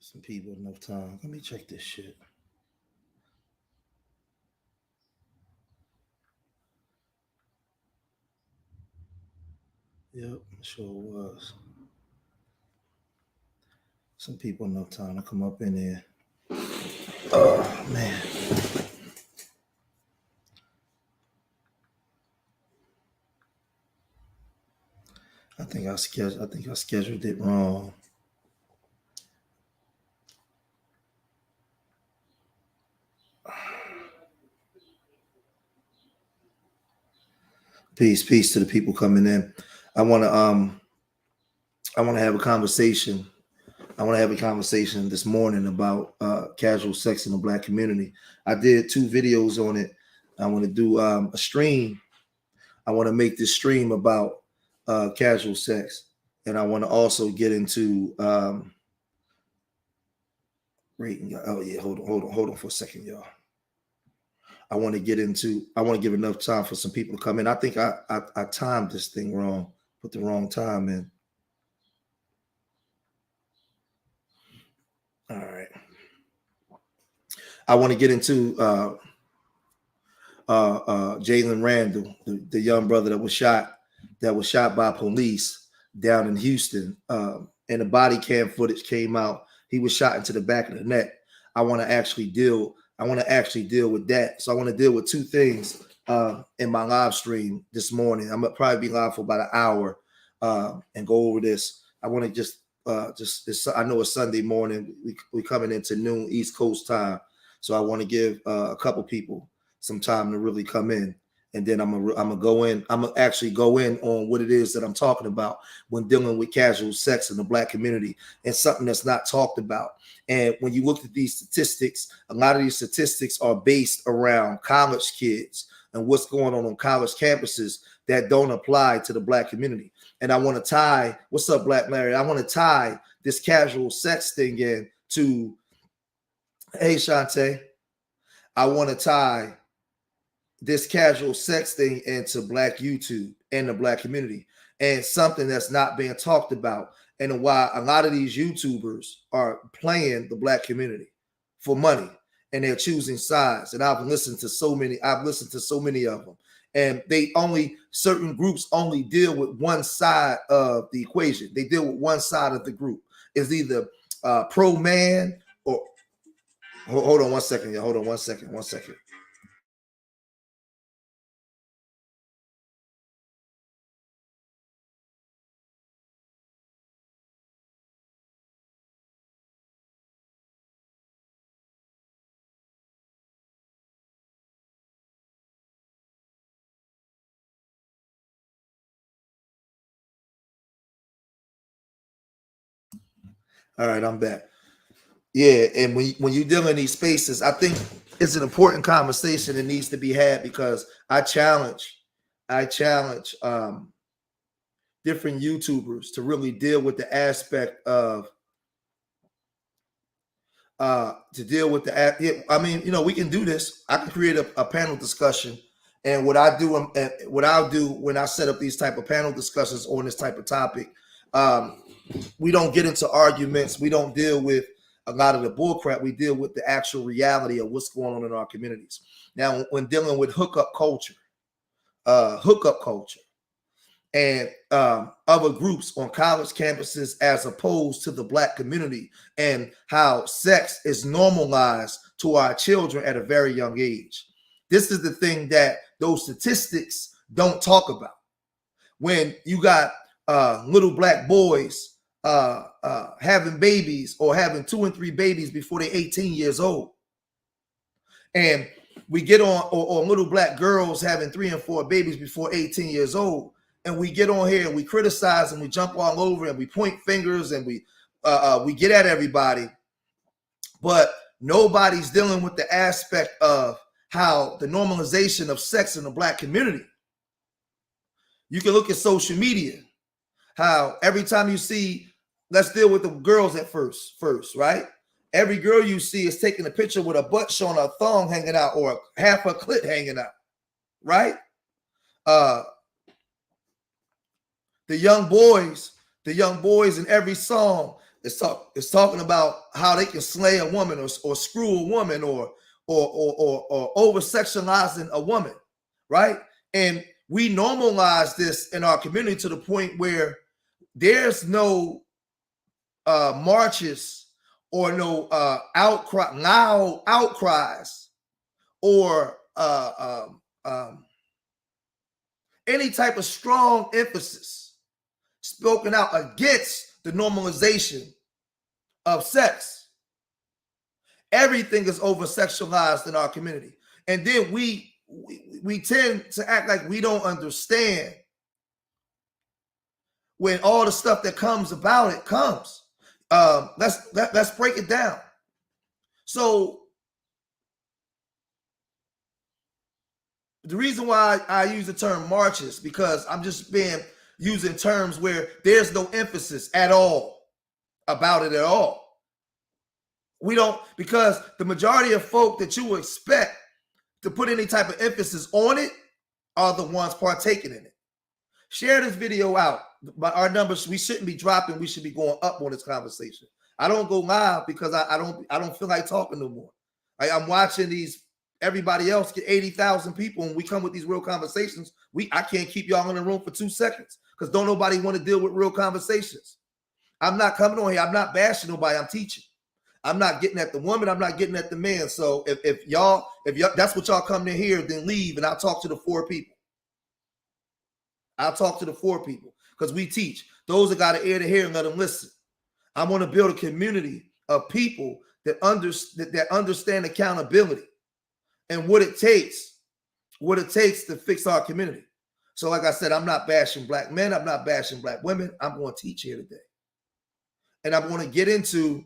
Some people enough time. Let me check this shit. Yep, sure was. Some people enough time to come up in there. Oh man. I think I scheduled it wrong. Peace to the people coming in. I want to um I want to have a conversation. I want to have a conversation this morning about casual sex in the Black community. I did 2 videos on it. I want to do a stream. I want to make this stream about casual sex, and I want to also get into rating. Oh yeah, hold on for a second, y'all. I want to give enough time for some people to come in. I think I timed this thing wrong, put the wrong time in. All right. I want to get into Jalen Randle, the young brother that was shot by police down in Houston, and the body cam footage came out. He was shot into the back of the neck. I want to actually deal with that. So I want to deal with 2 things in my live stream this morning. I'm gonna probably be live for about an hour and go over this. I want to just I know it's Sunday morning. We coming into noon East Coast time, so I want to give a couple people some time to really come in, and then I'm gonna go in. I'm gonna actually go in on what it is that I'm talking about when dealing with casual sex in the Black community, and something that's not talked about. And when you look at these statistics, a lot of these statistics are based around college kids and what's going on college campuses that don't apply to the Black community. And I want to tie, what's up, Black Larry? I want to tie this casual sex thing in to, hey, Shantae, I want to tie this casual sex thing into Black YouTube and the Black community, and something that's not being talked about, and why a lot of these YouTubers are playing the Black community for money, and they're choosing sides. And I've listened to so many of them, and certain groups only deal with one side of the equation. They deal with one side of the group. It's either pro man or hold on one second, yeah. Hold on one second. All right, I'm back. Yeah, and when you deal in these spaces, I think it's an important conversation that needs to be had, because I challenge different YouTubers to really deal with the aspect of I mean, we can do this. I can create a panel discussion, and what I'll do when I set up these type of panel discussions on this type of topic, we don't get into arguments. We don't deal with a lot of the bullcrap. We deal with the actual reality of what's going on in our communities. Now, when dealing with hookup culture, and other groups on college campuses, as opposed to the Black community, and how sex is normalized to our children at a very young age. This is the thing that those statistics don't talk about. When you got little Black boys having babies, or having 2 and 3 babies before they're 18 years old, and we get on, or little Black girls having 3 and 4 babies before 18 years old, and we get on here and we criticize and we jump all over and we point fingers and we get at everybody, but nobody's dealing with the aspect of how the normalization of sex in the Black community. You can look at social media, how every time you see, let's deal with the girls at first, right? Every girl you see is taking a picture with a butt showing, a thong hanging out, or half a clit hanging out, right? The young boys in every song, It's talking about how they can slay a woman or screw a woman or over sexualizing a woman, right? And we normalize this in our community to the point where there's no marches or no loud outcries or any type of strong emphasis spoken out against the normalization of sex. Everything is over sexualized in our community, and then we tend to act like we don't understand when all the stuff that comes about it comes. Let's break it down. So the reason why I use the term marches, because I'm just using terms where there's no emphasis at all about it at all. We don't, because the majority of folk that you would expect to put any type of emphasis on it are the ones partaking in it. Share this video out. But our numbers, we shouldn't be dropping. We should be going up on this conversation. I don't go live because I don't feel like talking no more. I'm watching everybody else get 80,000 people, and we come with these real conversations. I can't keep y'all in the room for 2 seconds because don't nobody want to deal with real conversations. I'm not coming on here. I'm not bashing nobody. I'm teaching. I'm not getting at the woman. I'm not getting at the man. So if y'all that's what y'all come to hear, then leave and I'll talk to the 4 people. I'll talk to the 4 people because we teach. Those that got an ear to hear and let them listen. I want to build a community of people that understand accountability and what it takes to fix our community. So like I said, I'm not bashing black men. I'm not bashing black women. I'm going to teach here today. And I'm going to get into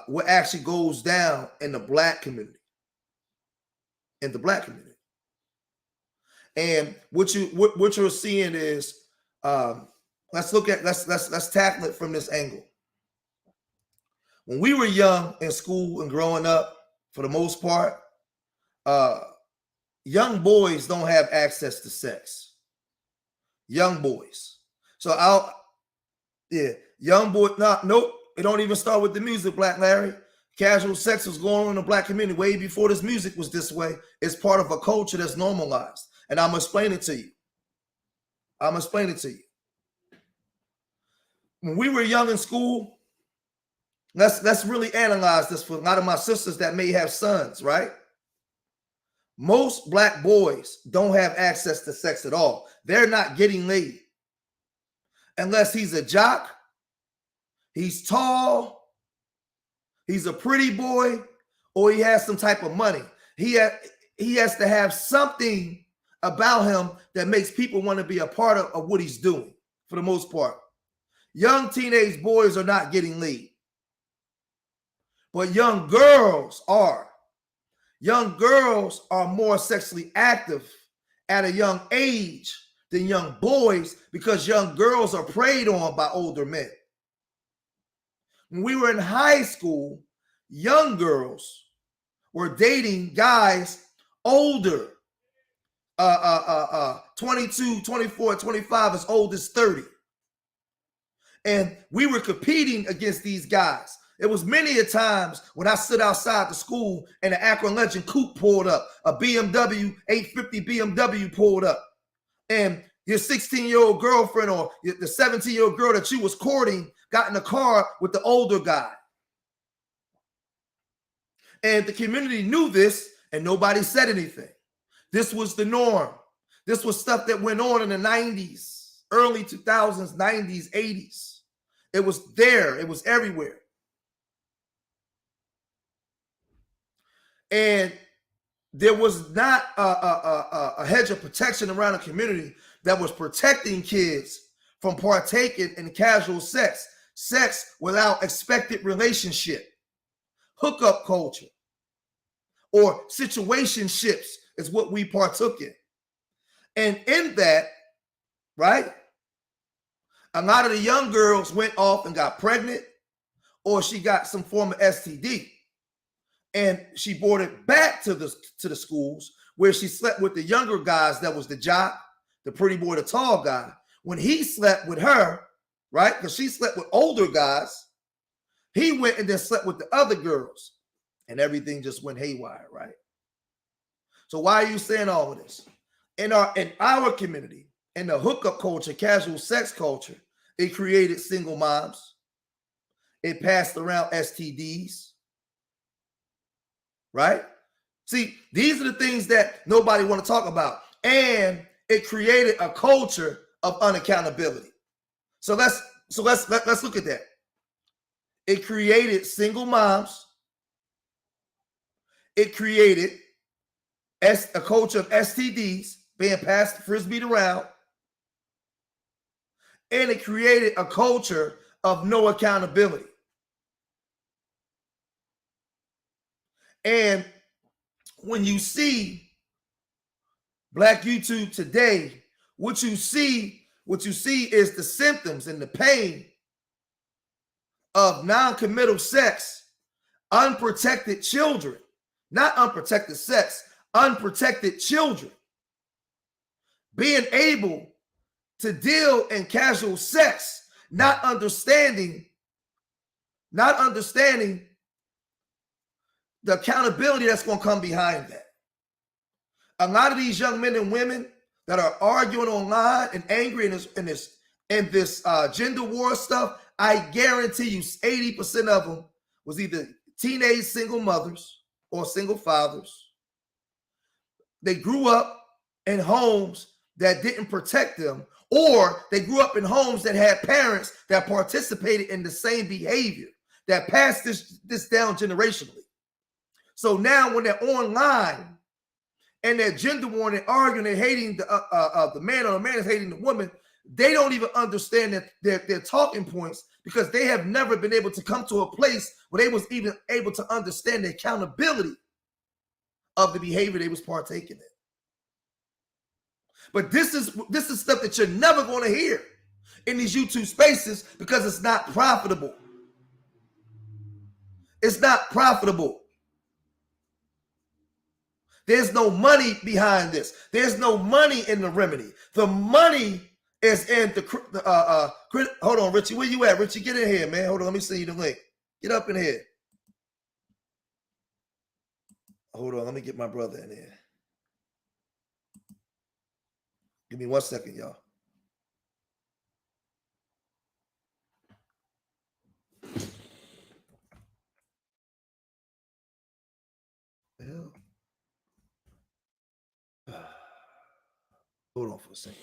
what actually goes down in the black community. In the black community. And what you're seeing is let's tackle it from this angle. When we were young in school and growing up, for the most part, young boys don't have access to sex. Young boys. So young boy, nope. It don't even start with the music, Black Larry. Casual sex was going on in the black community way before this music was this way. It's part of a culture that's normalized. And I'm going to explain it to you. When we were young in school, let's really analyze this for a lot of my sisters that may have sons, right? Most black boys don't have access to sex at all. They're not getting laid. Unless he's a jock, he's tall, he's a pretty boy, or he has some type of money. He has to have something about him that makes people want to be a part of what he's doing, for the most part. Young teenage boys are not getting laid. But young girls are. Young girls are more sexually active at a young age than young boys because young girls are preyed on by older men. When we were in high school, young girls were dating guys older. 22, 24, 25, as old as 30. And we were competing against these guys. It was many a times when I stood outside the school and an Akron Legend coupe pulled up, a BMW 850 BMW pulled up, and your 16-year-old girlfriend or the 17-year-old girl that you was courting got in the car with the older guy. And the community knew this and nobody said anything. This was the norm. This was stuff that went on in the 90s, early 2000s, 90s, 80s. It was there. It was everywhere. And there was not a hedge of protection around the community that was protecting kids from partaking in casual sex without expected relationship, hookup culture, or situationships is what we partook in. And in that, right, a lot of the young girls went off and got pregnant, or she got some form of STD. And she brought it back to the schools where she slept with the younger guys. That was the jock, the pretty boy, the tall guy. When he slept with her, right? Because she slept with older guys. He went and then slept with the other girls, and everything just went haywire, right? So why are you saying all of this? In our community, in the hookup culture, casual sex culture, it created single moms. It passed around STDs, right? See, these are the things that nobody want to talk about. And it created a culture of unaccountability. So let's look at that. It created single moms. It created a culture of STDs being passed, frisbeed around. And it created a culture of no accountability. And when you see Black YouTube today, what you see is the symptoms and the pain of non-committal sex, unprotected children, not unprotected sex, unprotected children, being able to deal in casual sex, not understanding the accountability that's going to come behind that. A lot of these young men and women that are arguing online and angry in this gender war stuff, I guarantee you 80% of them was either teenage single mothers or single fathers. They grew up in homes that didn't protect them, or they grew up in homes that had parents that participated in the same behavior that passed this down generationally. So now when they're online and they're gender war and they're arguing, they're hating the man, or the man is hating the woman, they don't even understand that their talking points, because they have never been able to come to a place where they was even able to understand the accountability of the behavior they was partaking in. But this is stuff that you're never going to hear in these YouTube spaces, because it's not profitable. It's not profitable. There's no money behind this. There's no money in the remedy. The money is in the hold on, Richie. Where you at, Richie? Get in here, man. Hold on, let me send you the link. Get up in here. Hold on, let me get my brother in here. Give me 1 second, y'all. Hell. Hold on for a second.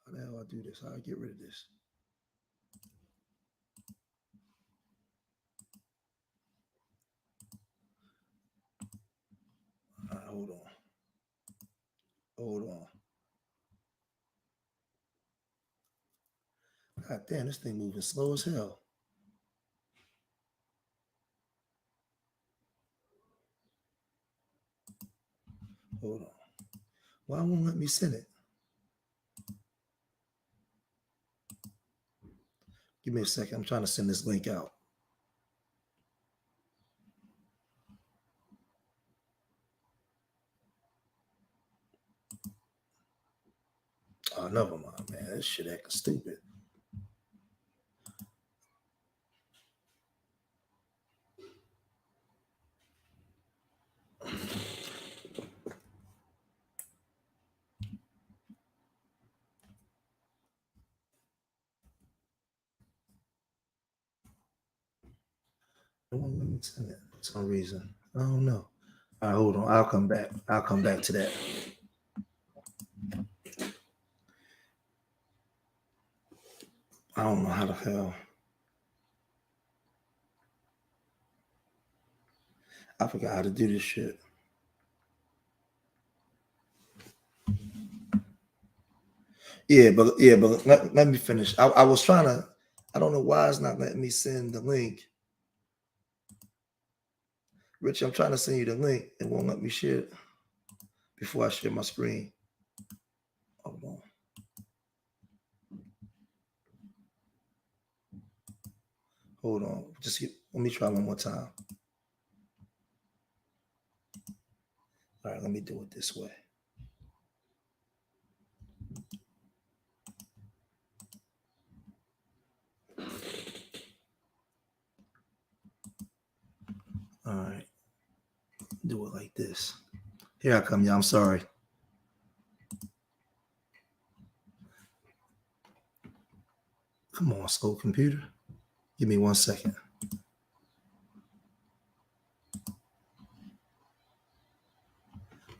How the hell I do this? How I get rid of this? All right, hold on. Hold on. God damn, this thing moving slow as hell. Hold on. Why won't let me send it? Give me a second. I'm trying to send this link out. Oh, never mind, man. This shit acting stupid. It won't let me send it for some reason. I don't know. All right, hold on. I'll come back. I'll come back to that. I don't know how the hell. I forgot how to do this shit. Yeah, but let me finish. I was trying to. I don't know why it's not letting me send the link. Rich, I'm trying to send you the link. It won't let me share it before I share my screen. Hold on. Hold on. Let me try one more time. All right, let me do it this way. All right, do it like this. Here I come, y'all. I'm sorry. Come on, slow computer. Give me 1 second.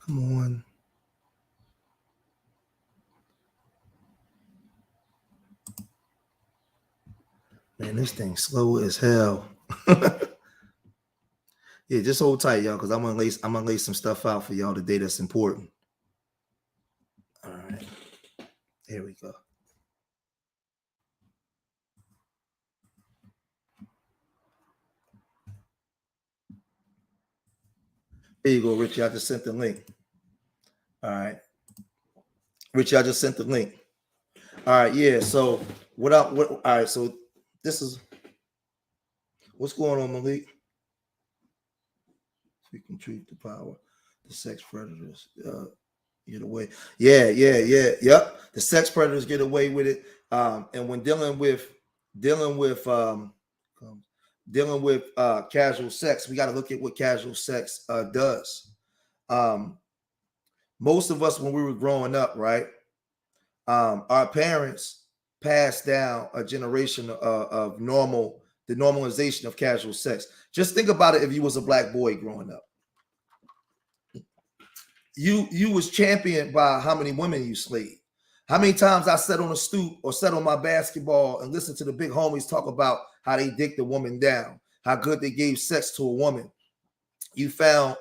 Come on. Man, this thing's slow as hell. Yeah, just hold tight, y'all, because I'm gonna lay some stuff out for y'all today that's important. All right. Here we go. There you go, Richie. I just sent the link. All right. Richie, I just sent the link. All right, yeah. So all right, so this is what's going on, Malik? We can treat the power, the sex predators get away. Yeah. Yep. The sex predators get away with it. And when dealing with casual sex, we got to look at what casual sex does. Most of us, when we were growing up, right, our parents passed down a generation of the normalization of casual sex. Just think about it. If you was a black boy growing up, you was championed by how many women you slayed. How many times I sat on a stoop or sat on my basketball and listened to the big homies talk about how they dicked the woman down, how good they gave sex to a woman. You found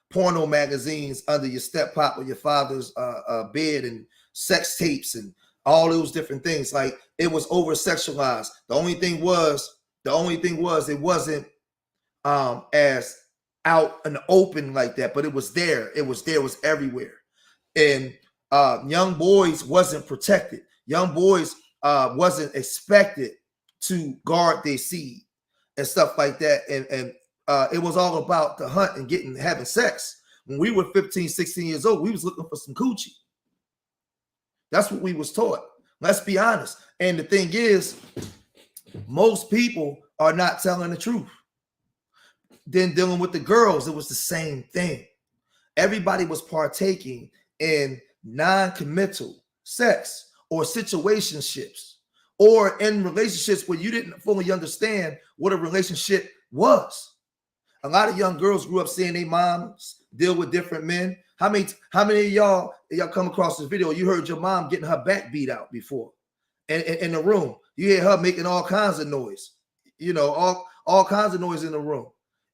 porno magazines under your step pop or your father's bed, and sex tapes and all those different things. Like, it was over sexualized. The only thing was it wasn't as out in the open like that, but it was there. It was everywhere. And young boys wasn't protected. Young boys wasn't expected to guard their seed and stuff like that. And it was all about the hunt and having sex. When we were 15, 16 years old, we was looking for some coochie. That's what we was taught. Let's be honest. And the thing is, most people are not telling the truth. Then dealing with the girls, it was the same thing. Everybody was partaking in non-committal sex or situationships, or in relationships where you didn't fully understand what a relationship was. A lot of young girls grew up seeing their moms deal with different men. How many of y'all come across this video? You heard your mom getting her back beat out before, and in the room, you hear her making all kinds of noise. You know, all kinds of noise in the room.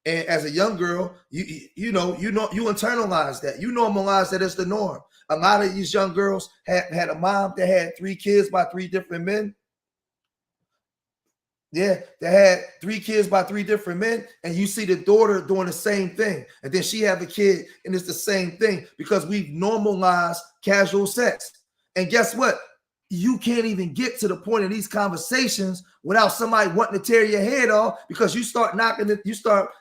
And as a young girl, you internalize that. You normalize that as the norm. A lot of these young girls had a mom that had 3 kids by 3 different men. Yeah, they had 3 kids by 3 different men, and you see the daughter doing the same thing, and then she have a kid, and it's the same thing, because we've normalized casual sex. And guess what? You can't even get to the point of these conversations without somebody wanting to tear your head off, because you start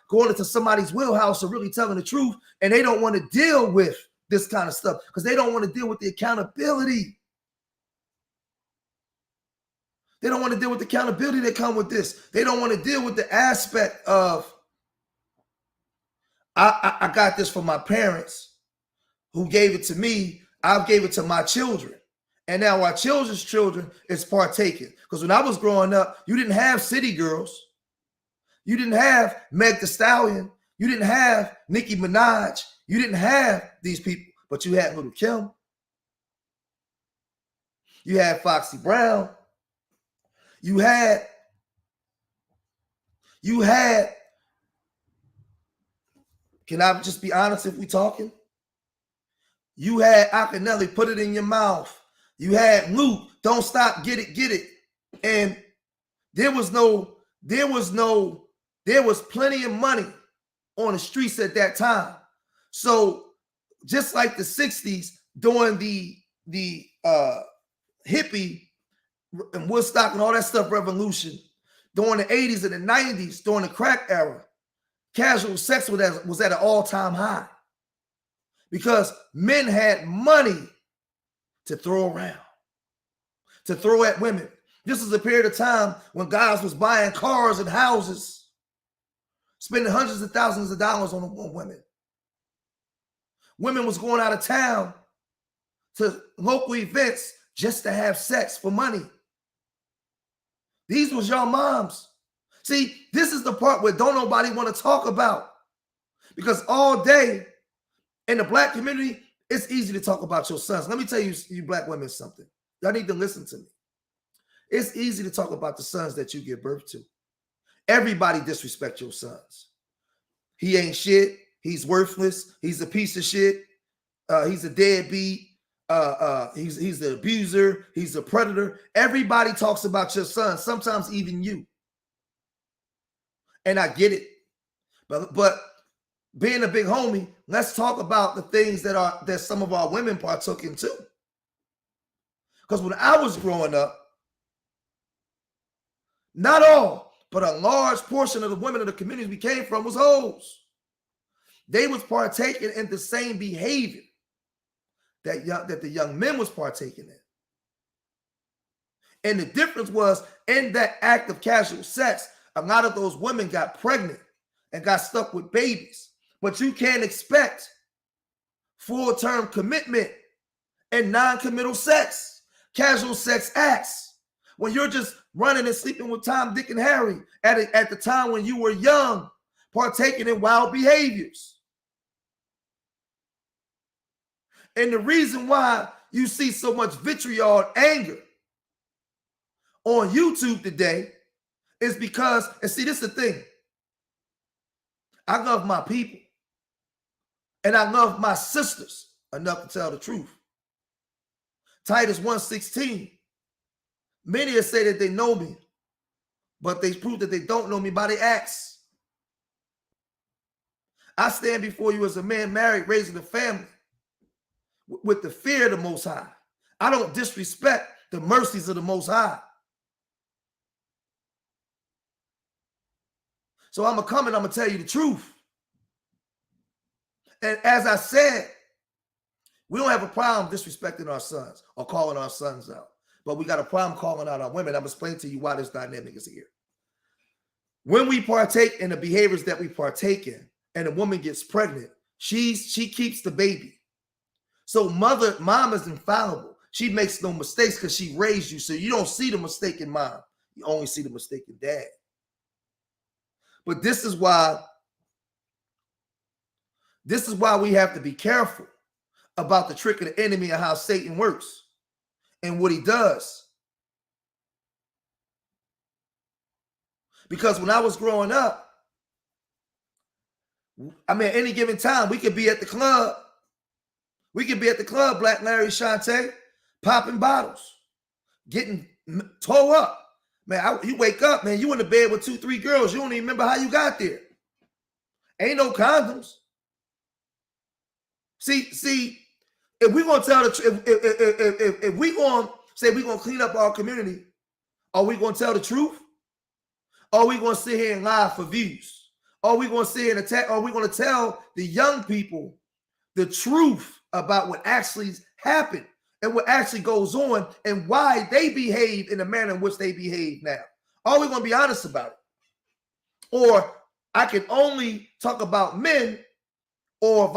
going into somebody's wheelhouse of really telling the truth, and they don't want to deal with this kind of stuff because they don't want to deal with the accountability. They don't want to deal with the accountability that come with this. They don't want to deal with the aspect of, I got this from my parents who gave it to me. I gave it to my children. And now our children's children is partaking. Because when I was growing up, you didn't have city girls. You didn't have Meg Thee Stallion. You didn't have Nicki Minaj. You didn't have these people. But you had Little Kim. You had Foxy Brown. You had, can I just be honest if we talking? You had Akinelli, Put It In Your Mouth. You had Luke, Don't Stop, Get It. And there was plenty of money on the streets at that time. So just like the 60s during the hippie and Woodstock and all that stuff revolution, during the 80s and the 90s, during the crack era, casual sex was at an all-time high. because men had money to throw around, to throw at women. This is a period of time when guys was buying cars and houses, spending hundreds of thousands of dollars on women. Women was going out of town to local events just to have sex for money. These was your moms. See, this is the part where don't nobody want to talk about, because all day in the black community, it's easy to talk about your sons. Let me tell you, you black women, something. Y'all need to listen to me. It's easy to talk about the sons that you give birth to. Everybody disrespect your sons. He ain't shit. He's worthless. He's a piece of shit. He's a deadbeat. He's the abuser. He's a predator. Everybody talks about your son, sometimes even you. And I get it. But being a big homie, let's talk about the things that some of our women partook in too. Because when I was growing up, not all, but a large portion of the women of the communities we came from was hoes. They was partaking in the same behavior that the young men was partaking in. And the difference was, in that act of casual sex, a lot of those women got pregnant and got stuck with babies. But you can't expect full-term commitment and non-committal sex, casual sex acts, when you're just running and sleeping with Tom, Dick, and Harry at the time when you were young, partaking in wild behaviors. And the reason why you see so much vitriol and anger on YouTube today is because, and see, this is the thing. I love my people. And I love my sisters enough to tell the truth. Titus 1:16. Many have said that they know me, but they prove that they don't know me by their acts. I stand before you as a man married, raising a family, with the fear of the Most High. I don't disrespect the mercies of the Most High. So I'm going to tell you the truth. And as I said, we don't have a problem disrespecting our sons or calling our sons out. But we got a problem calling out our women. I'm explaining to you why this dynamic is here. When we partake in the behaviors that we partake in, and a woman gets pregnant, she keeps the baby. So mom is infallible. She makes no mistakes because she raised you. So you don't see the mistake in mom. You only see the mistake in dad. But this is why we have to be careful about the trick of the enemy and how Satan works and what he does. Because when I was growing up, I mean, at any given time, we could be at the club. We could be at the club, Black Larry, Shantae, popping bottles, getting tore up. Man, you wake up, man, you in the bed with 2-3 girls. You don't even remember how you got there. Ain't no condoms. See, if we're going to tell the truth, if we're going to say we're going to clean up our community, are we going to tell the truth? Or are we going to sit here and lie for views? Or are we going to sit here and attack? Or are we going to tell the young people the truth about what actually happened and what actually goes on and why they behave in the manner in which they behave now? Are we going to be honest about it? Or I can only talk about men or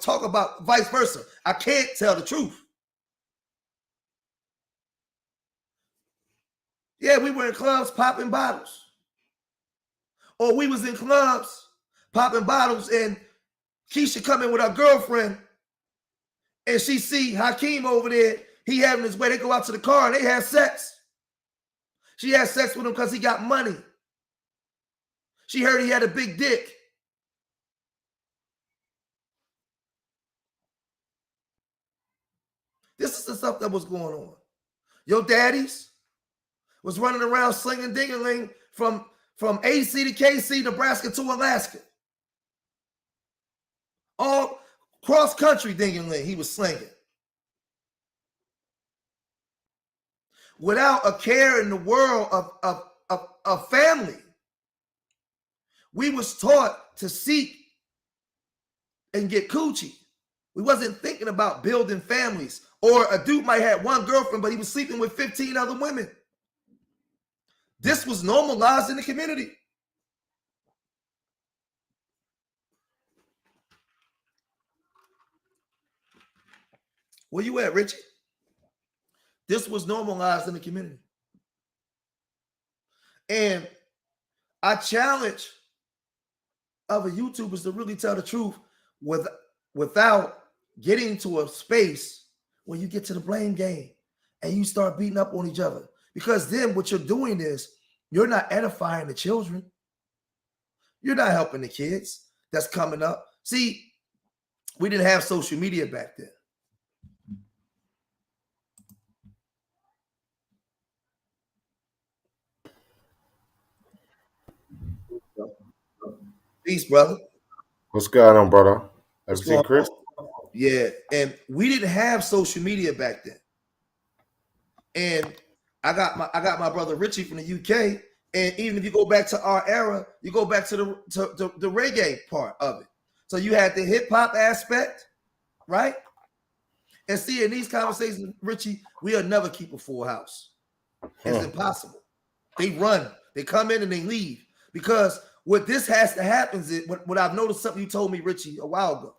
talk about vice versa. I can't tell the truth. Yeah, we were in clubs popping bottles. Or we was in clubs popping bottles and Keisha come in with her girlfriend and she see Hakeem over there. He having his way. They go out to the car and they have sex. She had sex with him because he got money. She heard he had a big dick. This is the stuff that was going on. Your daddies was running around slinging ding-a-ling from AC to KC, Nebraska to Alaska. All cross-country ding-a-ling he was slinging. Without a care in the world of family. We was taught to seek and get coochie. We wasn't thinking about building families. Or a dude might have one girlfriend, but he was sleeping with 15 other women. This was normalized in the community. Where you at, Richie? This was normalized in the community. And I challenge other YouTubers to really tell the truth without getting to a space where you get to the blame game and you start beating up on each other. Because then what you're doing is you're not edifying the children. You're not helping the kids that's coming up. See, we didn't have social media back then. Peace, brother. What's going on, brother? Everything, Chris? Yeah, and we didn't have social media back then. And I got my brother Richie from the UK. And even if you go back to our era, you go back to the reggae part of it. So you had the hip hop aspect, right? And see, in these conversations, Richie, we'll never keep a full house. It's impossible. They run, they come in and they leave. Because what this has to happen is what I've noticed, something you told me, Richie, a while ago.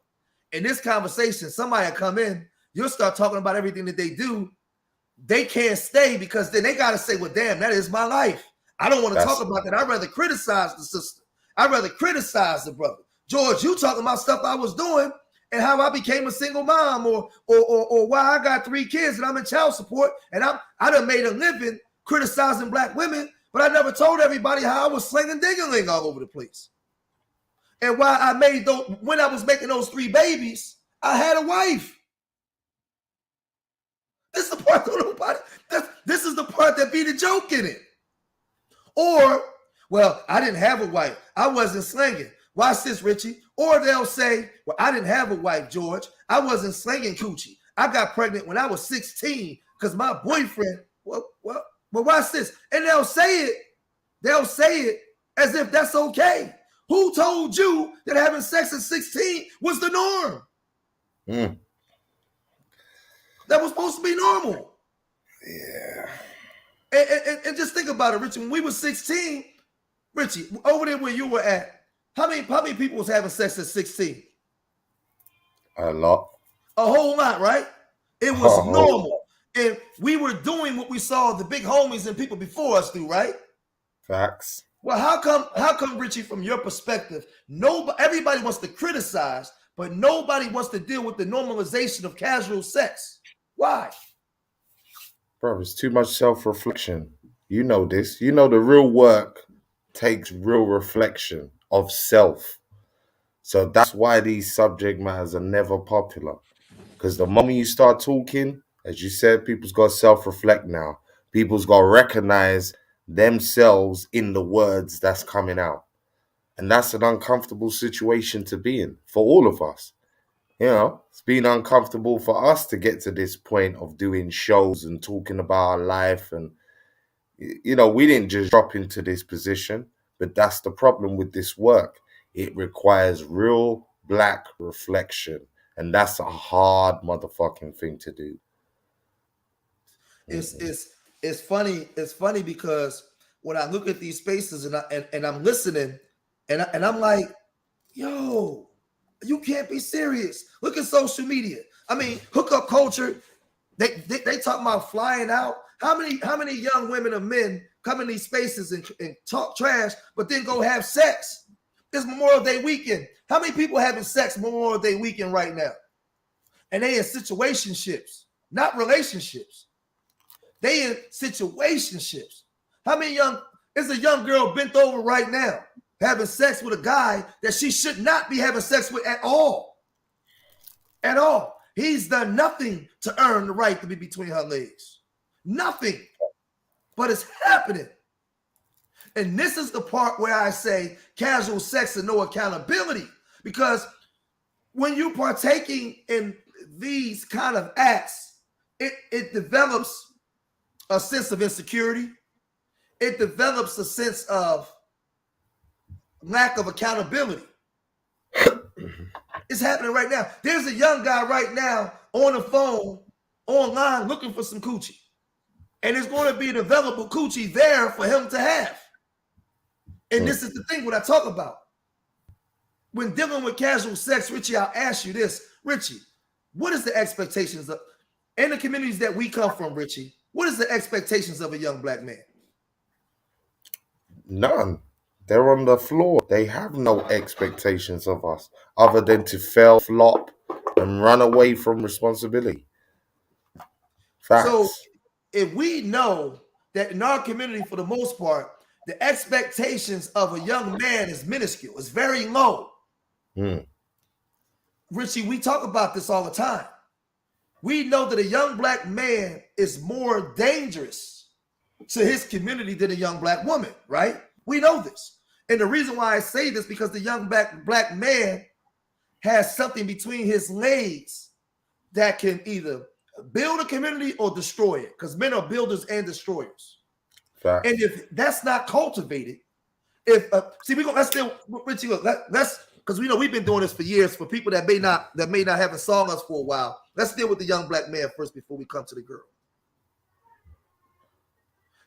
In this conversation, somebody will come in, you'll start talking about everything that they do. They can't stay because then they got to say, well, damn, that is my life. I don't want to talk about that. I'd rather criticize the sister. I'd rather criticize the brother. George, you talking about stuff I was doing and how I became a single mom or why I got 3 kids and I'm in child support and I done made a living criticizing black women, but I never told everybody how I was slinging ding-a-ling all over the place. And why I made those, when I was making those 3 babies, I had a wife. This is the part that nobody, this is the part that be the joke in it. Or, well, I didn't have a wife. I wasn't slinging. Watch this, Richie. Or they'll say, well, I didn't have a wife, George. I wasn't slinging coochie. I got pregnant when I was 16 because my boyfriend, well, watch this. And they'll say it as if that's okay. Who told you that having sex at 16 was the norm? That was supposed to be normal. Yeah. And just think about it, Richie. When we were 16, Richie, over there where you were at, how many people was having sex at 16? A lot. A whole lot, right? It was normal. And we were doing what we saw the big homies and people before us do, right? Facts. Well, how come, Richie, from your perspective, everybody wants to criticize, but nobody wants to deal with the normalization of casual sex? Why? Bro, it's too much self-reflection. You know this. You know the real work takes real reflection of self. So that's why these subject matters are never popular. Because the moment you start talking, as you said, people's got to self-reflect now. People's got to recognize themselves in the words that's coming out. And that's an uncomfortable situation to be in for all of us. You know, it's been uncomfortable for us to get to this point of doing shows and talking about our life. And, you know, we didn't just drop into this position, but that's the problem with this work. It requires real black reflection. And that's a hard motherfucking thing to do. It's funny. It's funny because when I look at these spaces and I'm listening and I'm like, yo, you can't be serious. Look at social media. I mean, hookup culture. They talk about flying out. How many young women or men come in these spaces and talk trash, but then go have sex? It's Memorial Day weekend. How many people having sex Memorial Day weekend right now? And they in situationships, not relationships. They in situationships. How many is a young girl bent over right now having sex with a guy that she should not be having sex with at all? At all. He's done nothing to earn the right to be between her legs. Nothing. But it's happening. And this is the part where I say casual sex and no accountability. Because when you're partaking in these kind of acts, it develops a sense of insecurity. It develops a sense of lack of accountability. It's happening right now. There's a young guy right now on the phone, online, looking for some coochie. And there's going to be an available coochie there for him to have. And this is the thing what I talk about. When dealing with casual sex, Richie, I'll ask you this. Richie, what is the expectations of, in the communities that we come from, Richie, what is the expectations of a young black man? None. They're on the floor. They have no expectations of us other than to fail, flop, and run away from responsibility. So Facts. if we know that in our community, for the most part, the expectations of a young man is minuscule, it's very low. Richie, we talk about this all the time. We know that a young black man is more dangerous to his community than a young black woman, right? We know this. And the reason why I say this, because the young black man has something between his legs that can either build a community or destroy it, because men are builders and destroyers. Facts. And if that's not cultivated, if see, we go, let's still, Richie, look, let's, because we know we've been doing this for years. For people that may not have saw us for a while, let's deal with the young black man first before we come to the girl.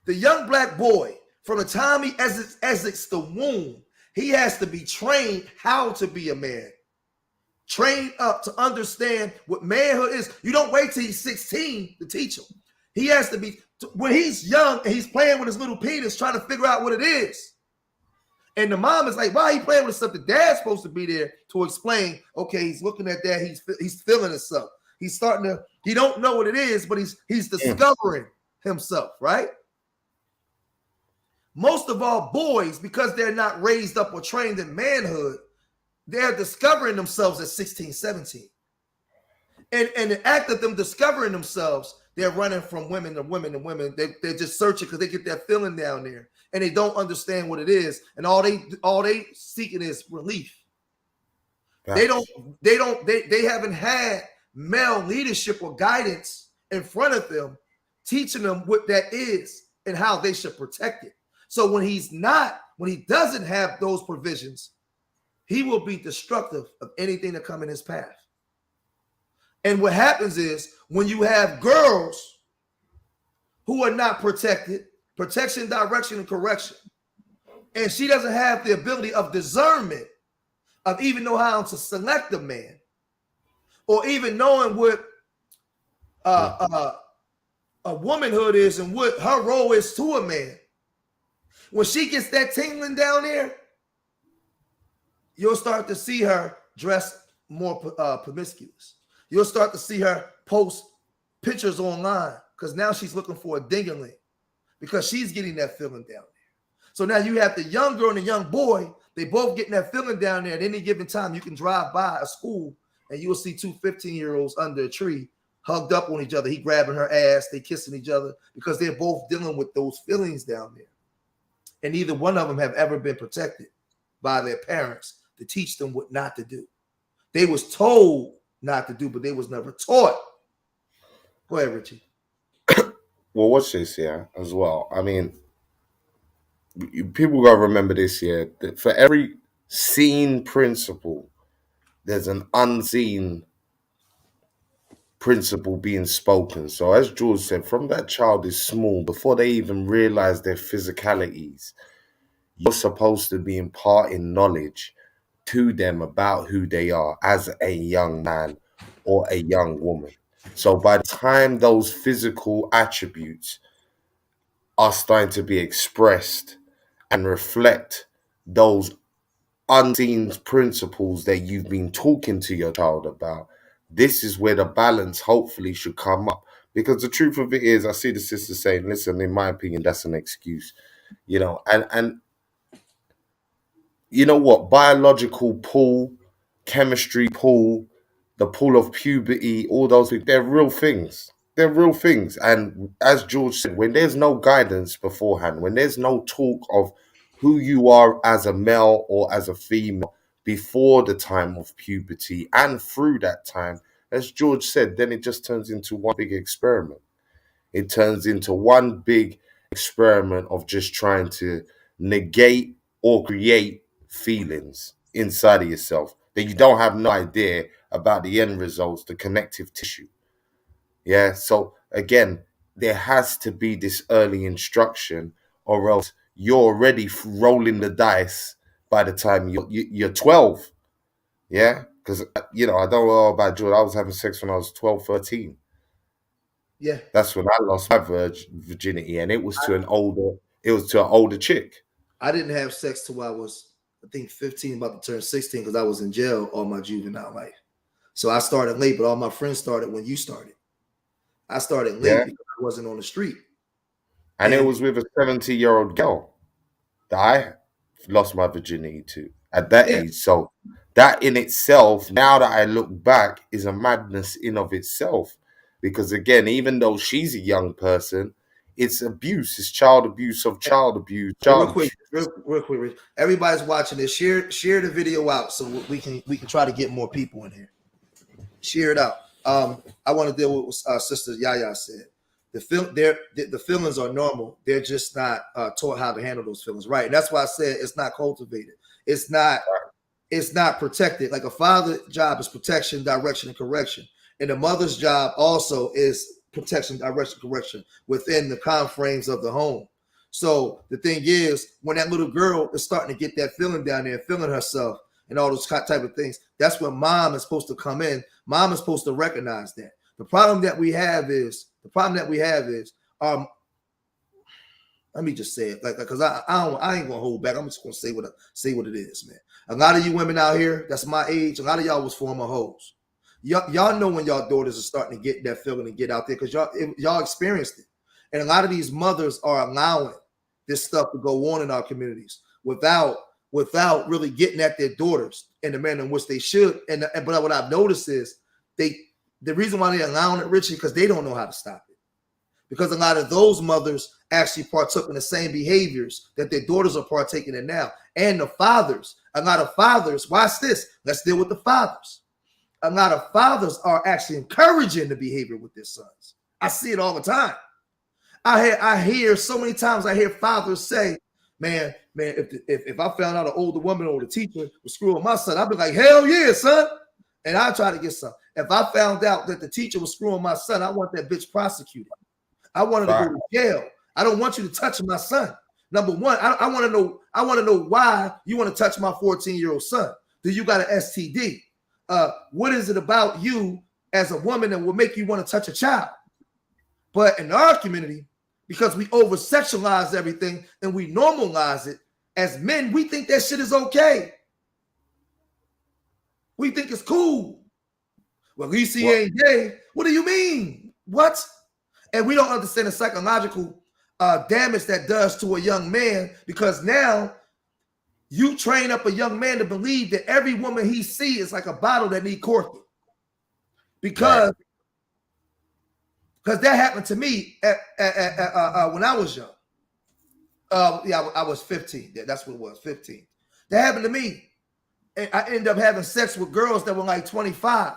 The young black boy, from the time he exits the womb, he has to be trained how to be a man. Trained up to understand what manhood is. You don't wait till he's 16 to teach him. He has to be, when he's young and he's playing with his little penis, trying to figure out what it is. And the mom is like, why are you playing with stuff? The dad's supposed to be there to explain, okay, he's looking at that, he's feeling himself. He's starting to, he don't know what it is, but he's discovering himself, right? Most of all, boys, because they're not raised up or trained in manhood, they're discovering themselves at 16, 17. And the act of them discovering themselves, they're running from women to women to women. They're just searching because they get that feeling down there. And they don't understand what it is. And all they seeking is relief. They haven't had male leadership or guidance in front of them, teaching them what that is and how they should protect it. So when he doesn't have those provisions, he will be destructive of anything that come in his path. And what happens is when you have girls who are not protected, protection, direction, and correction, and she doesn't have the ability of discernment of even know how to select a man, or even knowing what a womanhood is and what her role is to a man. When she gets that tingling down there, you'll start to see her dress more promiscuous. You'll start to see her post pictures online because now she's looking for a ding-a-ling because she's getting that feeling down there. So now you have the young girl and the young boy. They both getting that feeling down there. At any given time, you can drive by a school and you'll see two 15-year-olds under a tree hugged up on each other. He grabbing her ass. They kissing each other because they're both dealing with those feelings down there. And neither one of them have ever been protected by their parents to teach them what not to do. They was told not to do, but they was never taught. Go ahead, Richie. Well, watch this, yeah, as well. I mean, people got to remember this, yeah, that for every seen principle, there's an unseen principle being spoken. So as George said, from that child is small, before they even realize their physicalities, you're supposed to be imparting knowledge to them about who they are as a young man or a young woman. So by the time those physical attributes are starting to be expressed and reflect those unseen principles that you've been talking to your child about, this is where the balance hopefully should come up. Because the truth of it is, I see the sister saying, listen, in my opinion, that's an excuse, and you know what? Biological pull, chemistry pull, the pull of puberty, all those things, they're real things. They're real things. And as George said, when there's no guidance beforehand, when there's no talk of who you are as a male or as a female before the time of puberty and through that time, as George said, then it just turns into one big experiment. It turns into one big experiment of just trying to negate or create feelings inside of yourself that you don't have no idea about the end results, the connective tissue. Yeah. So again, there has to be this early instruction, or else you're already rolling the dice by the time you're 12. Yeah. Because, I don't know about Jordan. I was having sex when I was 12, 13. Yeah, That's when I lost my virginity, and it was to an older chick. I didn't have sex till I was, I think, 15, about to turn 16, because I was in jail all my juvenile life. So I started late, but all my friends started when you started. I started Yeah. late because I wasn't on the street. And it And was with a 70-year-old girl that I lost my virginity to at that yeah, age. So that in itself, now that I look back, is a madness in of itself. Because again, even though she's a young person, it's abuse, it's child abuse of child abuse, so real child quick, abuse. real quick, Rich, everybody's watching this. Share the video out so we can try to get more people in here. Share it out. I want to deal with what Sister Yaya said. The feelings are normal. They're just not taught how to handle those feelings, right? And that's why I said it's not cultivated. It's not. It's not protected. Like a father's job is protection, direction, and correction, and a mother's job also is protection, direction, correction within the confines of the home. So the thing is, when that little girl is starting to get that feeling down there, feeling herself, and all those type of things, that's when mom is supposed to come in. Mom is supposed to recognize that. The problem that we have is let me just say it, like, because I ain't gonna hold back. I'm just gonna say what it is, man. A lot of you women out here, that's my age. A lot of y'all was former hoes. Y'all know when y'all daughters are starting to get that feeling and get out there, because y'all experienced it. And a lot of these mothers are allowing this stuff to go on in our communities without really getting at their daughters in the manner in which they should. But what I've noticed is the reason why they're allowing it, Richie, because they don't know how to stop it. Because a lot of those mothers actually partook in the same behaviors that their daughters are partaking in now. And the fathers, a lot of fathers, watch this, let's deal with the fathers. A lot of fathers are actually encouraging the behavior with their sons. I see it all the time. I hear so many times, I hear fathers say, man, if I found out an older woman or the teacher was screwing my son, I'd be like, hell yeah, son. And I try to get some. If I found out that the teacher was screwing my son, I want that bitch prosecuted. I wanted to go to jail. I don't want you to touch my son. Number one, I want to know. I want to know why you want to touch my 14-year-old son. Do you got an STD? What is it about you as a woman that will make you want to touch a child? But in our community, because we over sexualize everything and we normalize it, as men, we think that shit is okay. We think it's cool. Well, at least he ain't gay. What do you mean? What? And we don't understand the psychological damage that does to a young man, because now you train up a young man to believe that every woman he sees is like a bottle that need corking. Because that happened to me when I was young. I was 15. Yeah, that's what it was, 15. That happened to me. And I ended up having sex with girls that were like 25.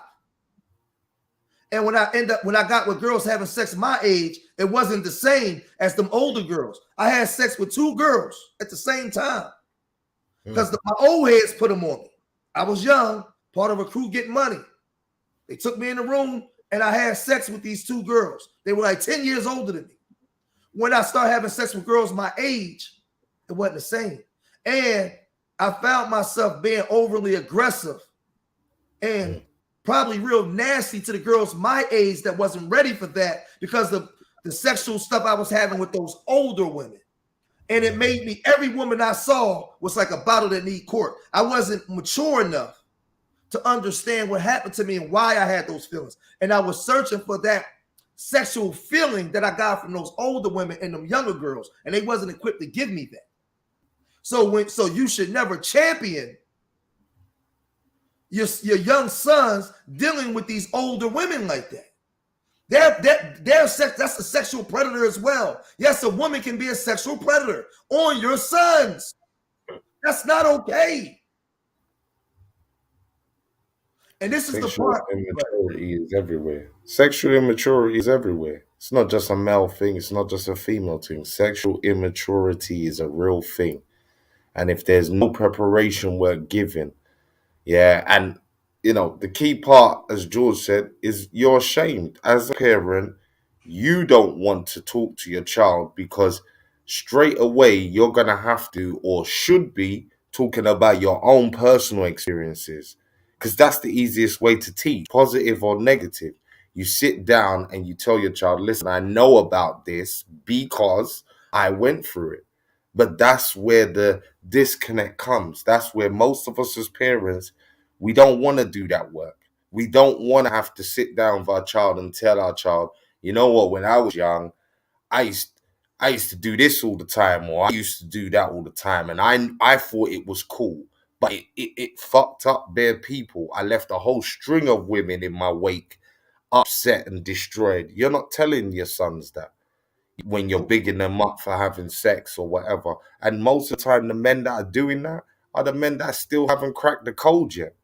And when I got with girls having sex my age, it wasn't the same as them older girls. I had sex with two girls at the same time because my old heads put them on me. I was young, part of a crew getting money. They took me in the room and I had sex with these two girls. They were like 10 years older than me. When I started having sex with girls my age, it wasn't the same. And I found myself being overly aggressive and probably real nasty to the girls my age that wasn't ready for that because of the sexual stuff I was having with those older women. And it made me, every woman I saw was like a bottle that need cork. I wasn't mature enough to understand what happened to me and why I had those feelings. And I was searching for that sexual feeling that I got from those older women and them younger girls, and they wasn't equipped to give me that. So you should never champion your young sons dealing with these older women like that. That's a sexual predator as well. Yes, a woman can be a sexual predator on your sons. That's not okay. And this is the part. Immaturity is everywhere. Sexual immaturity is everywhere. It's not just a male thing. It's not just a female thing. Sexual immaturity is a real thing. And if there's no preparation work given, Yeah, and the key part, as George said, is you're ashamed. As a parent, you don't want to talk to your child because straight away you're gonna have to or should be talking about your own personal experiences. Because that's the easiest way to teach, positive or negative. You sit down and you tell your child, listen, I know about this because I went through it. But that's where the disconnect comes. That's where most of us as parents, we don't want to do that work. We don't want to have to sit down with our child and tell our child, you know what, when I was young, I used I used to do this all the time, or I used to do that all the time, and I thought it was cool. But it fucked up bare people. I left a whole string of women in my wake, upset and destroyed. You're not telling your sons that when you're bigging them up for having sex or whatever. And most of the time, the men that are doing that are the men that still haven't cracked the code yet.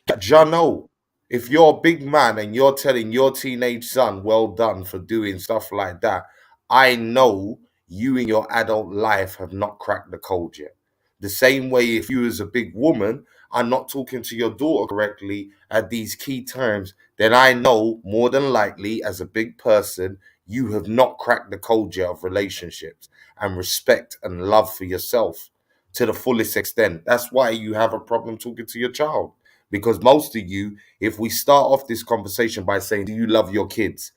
Jano, if you're a big man and you're telling your teenage son, well done for doing stuff like that, I know you in your adult life have not cracked the code yet. The same way, if you as a big woman are not talking to your daughter correctly at these key terms, then I know more than likely, as a big person, you have not cracked the code yet of relationships and respect and love for yourself to the fullest extent. That's why you have a problem talking to your child, because most of you, if we start off this conversation by saying, do you love your kids?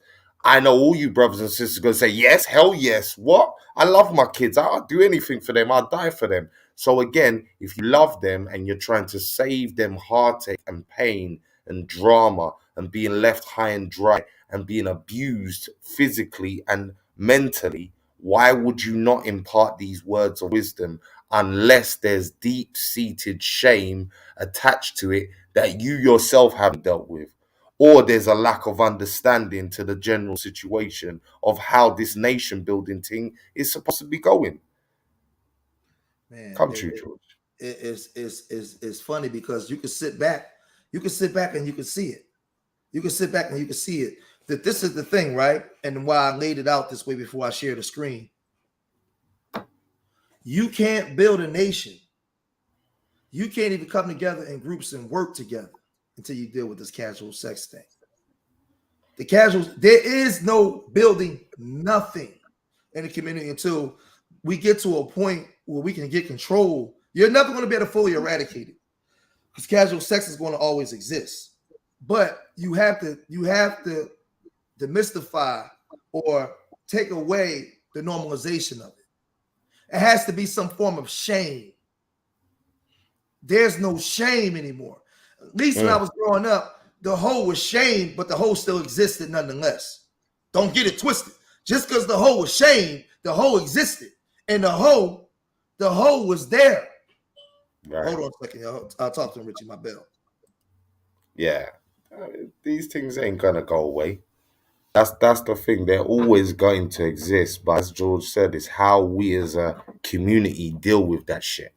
I know all you brothers and sisters are going to say, yes, hell yes. What? I love my kids. I'll do anything for them. I'll die for them. So again, if you love them and you're trying to save them heartache and pain and drama and being left high and dry and being abused physically and mentally, why would you not impart these words of wisdom unless there's deep-seated shame attached to it that you yourself haven't dealt with, or there's a lack of understanding to the general situation of how this nation building thing is supposed to be going? Man, Come to you, George. it's funny because you can sit back and you can see it. You can sit back and you can see it. That this is the thing, right? And why I laid it out this way before I shared the screen. You can't build a nation. You can't even come together in groups and work together until you deal with this casual sex thing. There is no building nothing in the community until we get to a point where we can get control. You're never going to be able to fully eradicate it because casual sex is going to always exist. But you have to demystify or take away the normalization of it. It has to be some form of shame. There's no shame anymore. At least when I was growing up, the hoe was shamed, but the hoe still existed nonetheless. Don't get it twisted. Just because the hoe was shamed, the hoe existed. And the hoe was there. Right. Hold on a second, y'all. I'll talk to him, Richie, my bell. Yeah. These things ain't gonna go away. That's the thing. They're always going to exist. But as George said, it's how we as a community deal with that shit.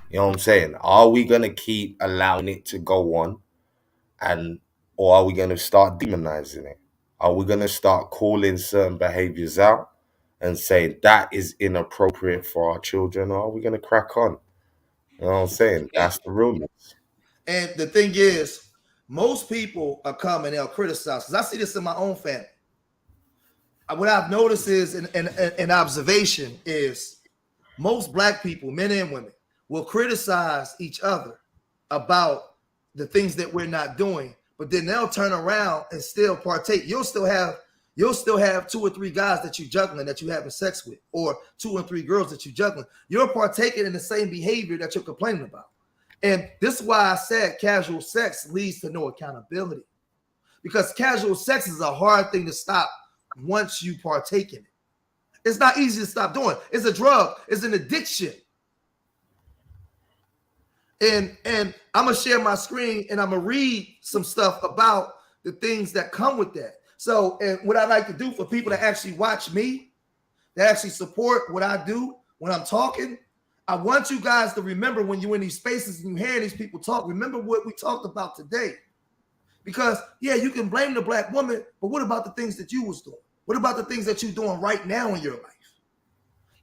You know what I'm saying? Are we gonna keep allowing it to go on, or are we gonna start demonizing it? Are we gonna start calling certain behaviors out and saying that is inappropriate for our children, or are we gonna crack on? You know what I'm saying? That's the realness. And the thing is, most people are coming, they'll criticize, because I see this in my own family. What I've noticed is an observation is most Black people, men and women, will criticize each other about the things that we're not doing, but then they'll turn around and still partake. You'll still have 2 or 3 guys that you're juggling, that you having sex with, or 2 or 3 girls that you're juggling. You're partaking in the same behavior that you're complaining about. And this is why I said casual sex leads to no accountability, because casual sex is a hard thing to stop once you partake in it. It's not easy to stop doing. It's a drug. It's an addiction. And I'm going to share my screen and I'm going to read some stuff about the things that come with that. So, and what I like to do for people that actually watch me, that actually support what I do when I'm talking, I want you guys to remember when you're in these spaces and you hear these people talk, remember what we talked about today. Because, yeah, you can blame the Black woman, but what about the things that you was doing? What about the things that you're doing right now in your life?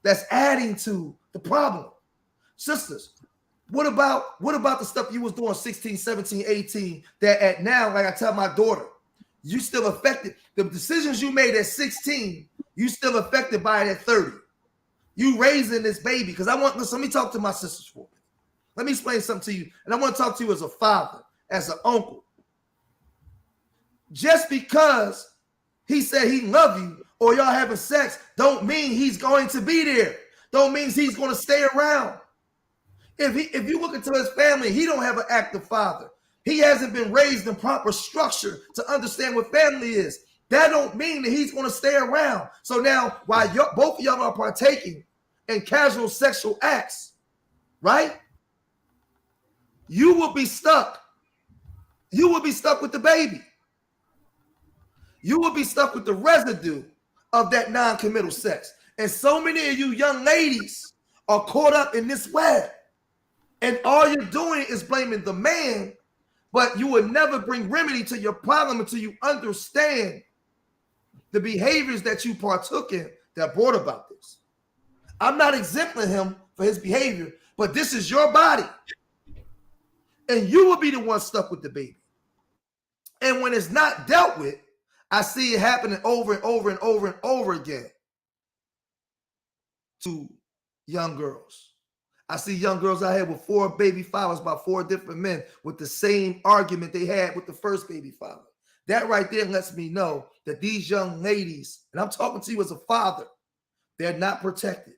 That's adding to the problem. Sisters, What about the stuff you was doing 16, 17, 18 that at now, like I tell my daughter, you still affected the decisions you made at 16, you still affected by it at 30. You raising this baby because let me talk to my sisters for me. Let me explain something to you. And I want to talk to you as a father, as an uncle. Just because he said he love you or y'all having sex don't mean he's going to be there. Don't mean he's going to stay around. If you look into his family, he don't have an active father. He hasn't been raised in proper structure to understand what family is. That don't mean that he's going to stay around. So now, while both of y'all are partaking in casual sexual acts, right? You will be stuck. You will be stuck with the baby. You will be stuck with the residue of that non-committal sex. And so many of you young ladies are caught up in this web. And all you're doing is blaming the man, but you will never bring remedy to your problem until you understand the behaviors that you partook in that brought about this. I'm not exempting him for his behavior, but this is your body. And you will be the one stuck with the baby. And when it's not dealt with, I see it happening over and over and over and over again to young girls. I see young girls out here with 4 baby fathers by 4 different men with the same argument they had with the first baby father. That right there lets me know that these young ladies, and I'm talking to you as a father, they're not protected.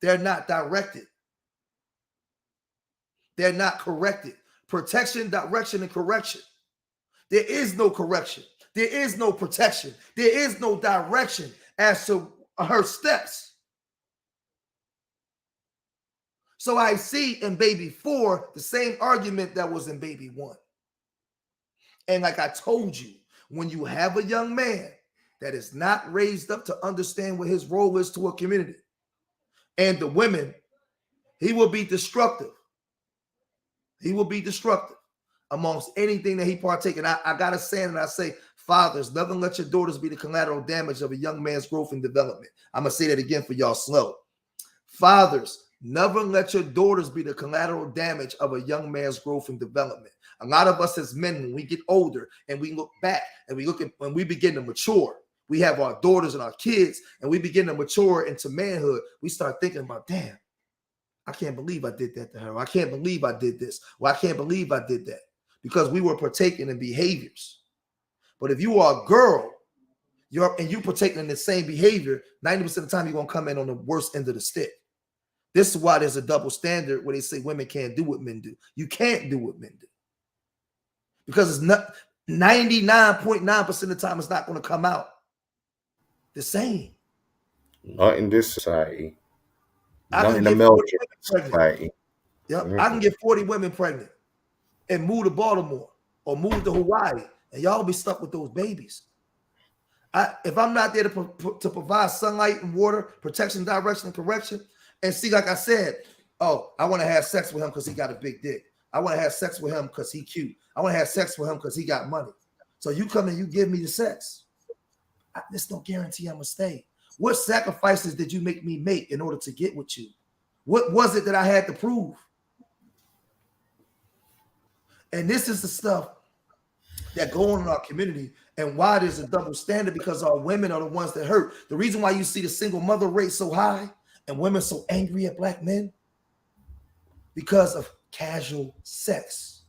They're not directed. They're not corrected. Protection, direction, and correction. There is no correction. There is no protection. There is no direction as to her steps. So I see in baby 4 the same argument that was in baby 1. And like I told you, when you have a young man that is not raised up to understand what his role is to a community and the women, he will be destructive. He will be destructive amongst anything that he partake in. I got to say, and I say, fathers, never let your daughters be the collateral damage of a young man's growth and development. I'm going to say that again for y'all slow. Fathers, never let your daughters be the collateral damage of a young man's growth and development. A lot of us as men, when we get older and we look back and we look at when we begin to mature, we have our daughters and our kids and we begin to mature into manhood. We start thinking about, damn, I can't believe I did that to her. I can't believe I did this. Well, I can't believe I did that because we were partaking in behaviors. But if you are a girl, you partaking in the same behavior, 90% of the time you're going to come in on the worst end of the stick. This is why there's a double standard where they say women can't do what men do. You can't do what men do. Because it's not 99.9% of the time it's not going to come out the same. Not in this society. I Not can in the get male 40 women pregnant. society. Yep. I can get 40 women pregnant and move to Baltimore or move to Hawaii, and y'all be stuck with those babies. If I'm not there to provide sunlight and water, protection, direction, and correction, and see, like I said, oh, I want to have sex with him because he got a big dick. I want to have sex with him because he cute. I want to have sex with him because he got money. So you come and you give me the sex. There's no guarantee I'm going to stay. What sacrifices did you make me make in order to get with you? What was it that I had to prove? And this is the stuff that go on in our community and why there's a double standard, because our women are the ones that hurt. The reason why you see the single mother rate so high and women so angry at black men, because of casual sex,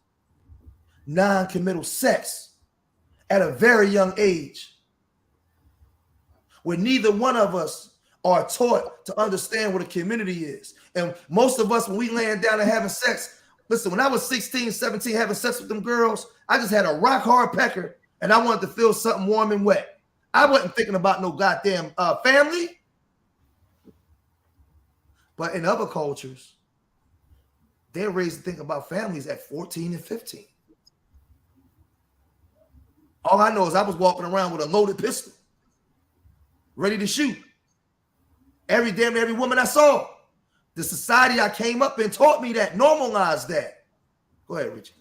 non-committal sex at a very young age, where neither one of us are taught to understand what a community is. And most of us, when we laying down and having sex, listen, when I was 16, 17, having sex with them girls, I just had a rock hard pecker and I wanted to feel something warm and wet. I wasn't thinking about no goddamn family. But in other cultures, they're raised to think about families at 14 and 15. All I know is I was walking around with a loaded pistol, ready to shoot. Every woman I saw. The society I came up in taught me that, normalized that. Go ahead, Richie.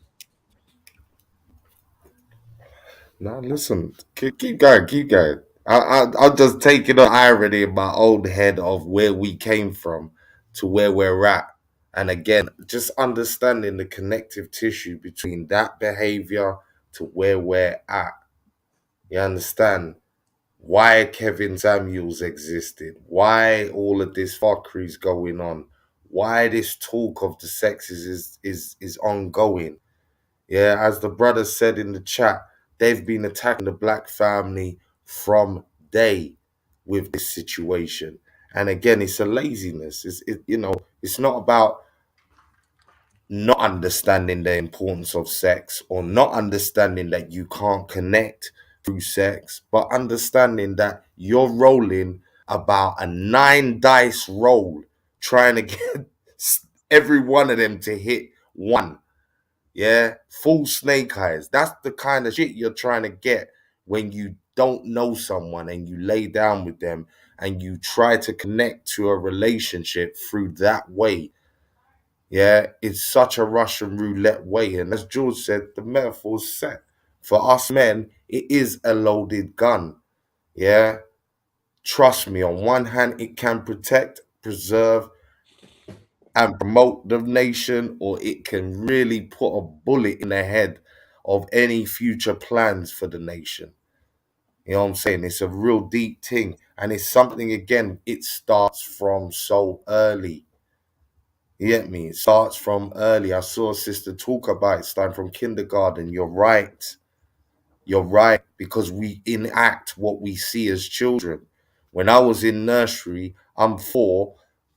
Now listen, keep going. I'll just take it on irony in my own head of where we came from to where we're at. And again, just understanding the connective tissue between that behavior to where we're at. You understand? Why Kevin Samuels existed, why all of this fuckery is going on, why this talk of the sexes is ongoing. Yeah, as the brother said in the chat, they've been attacking the black family from day with this situation. And again, it's a laziness. It's not about not understanding the importance of sex or not understanding that you can't connect through sex, but understanding that you're rolling about a 9 dice roll trying to get every one of them to hit one. Yeah, full snake eyes. That's the kind of shit you're trying to get when you don't know someone and you lay down with them and you try to connect to a relationship through that way. Yeah, it's such a Russian roulette way. And as George said, the metaphor's set. For us men, it is a loaded gun. Yeah, trust me, on one hand, it can protect, preserve, and promote the nation, or it can really put a bullet in the head of any future plans for the nation. You know what I'm saying? It's a real deep thing. And it's something, again, it starts from so early. You get me? It starts from early. I saw a sister talk about it starting from kindergarten. You're right. You're right, because we enact what we see as children. When I was in nursery, I'm 4.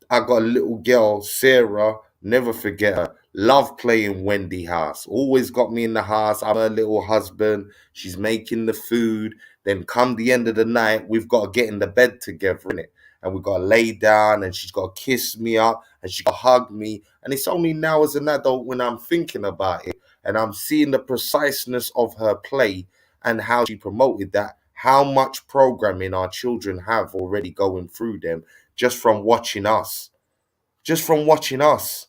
I got a little girl, Sarah, never forget her. Love playing Wendy house. Always got me in the house. I'm her little husband. She's making the food. Then come the end of the night, we've got to get in the bed together, innit? And we've got to lay down and she's got to kiss me up and she's got to hug me. And it's only now as an adult when I'm thinking about it and I'm seeing the preciseness of her play and how she promoted that, how much programming our children have already going through them just from watching us. Just from watching us.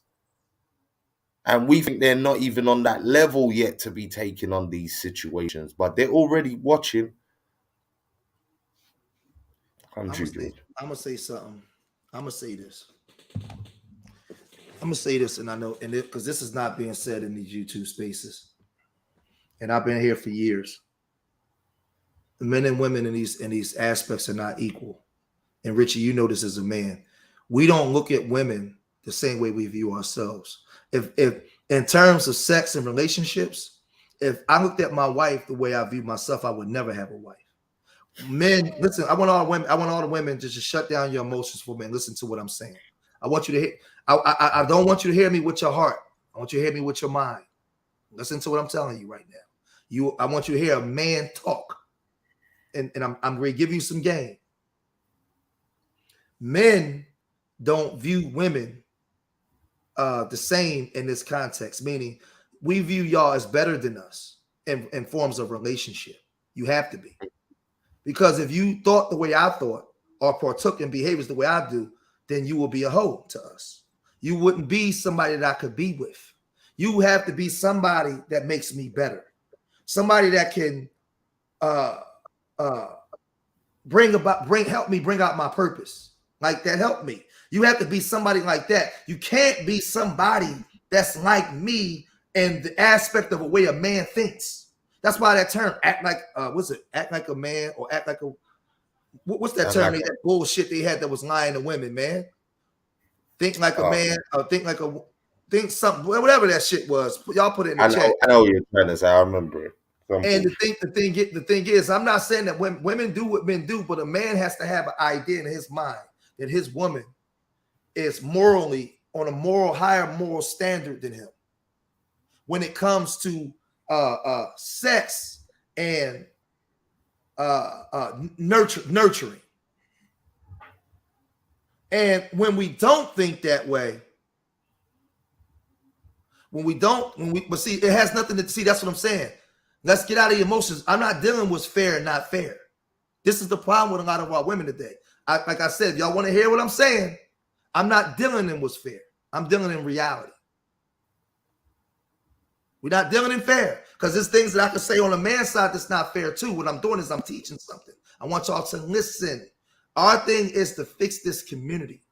And we think they're not even on that level yet to be taking on these situations, but they're already watching. Come I'm to gonna say, George. I'm gonna say something. I'm gonna say this. I'm gonna say this, and I know, and because this is not being said in these YouTube spaces, and I've been here for years. Men and women in these aspects are not equal. And Richie, you know this as a man. We don't look at women the same way we view ourselves. If in terms of sex and relationships, if I looked at my wife the way I view myself, I would never have a wife. Men, listen, I want all the women to just shut down your emotions for me and listen to what I'm saying. I want you to hear, I don't want you to hear me with your heart. I want you to hear me with your mind. Listen to what I'm telling you right now. I want you to hear a man talk. And I'm going to give you some game. Men don't view women the same in this context, meaning we view y'all as better than us in forms of relationship. You have to be. Because if you thought the way I thought or partook in behaviors the way I do, then you will be a hoe to us. You wouldn't be somebody that I could be with. You have to be somebody that makes me better. Somebody that can help me bring out my purpose. Like that, help me. You have to be somebody like that. You can't be somebody that's like me in the aspect of a way a man thinks. That's why that term act like what's it? Act like a man or act like a what's that term? Like that bullshit they had that was lying to women, man. Think like a man, or think something, whatever that shit was. Y'all put it in the chat. I know what you're trying to say. I remember it. And the thing is, I'm not saying that when women do what men do, but a man has to have an idea in his mind that his woman is morally on a higher moral standard than him when it comes to sex and nurturing. And when we don't think that way, but see, it has nothing to see. That's what I'm saying. Let's get out of the emotions. I'm not dealing with fair and not fair. This is the problem with a lot of our women today. Like I said, if y'all want to hear what I'm saying, I'm not dealing in what's fair. I'm dealing in reality. We're not dealing in fair because there's things that I can say on the man's side that's not fair too. What I'm doing is I'm teaching something. I want y'all to listen. Our thing is to fix this community.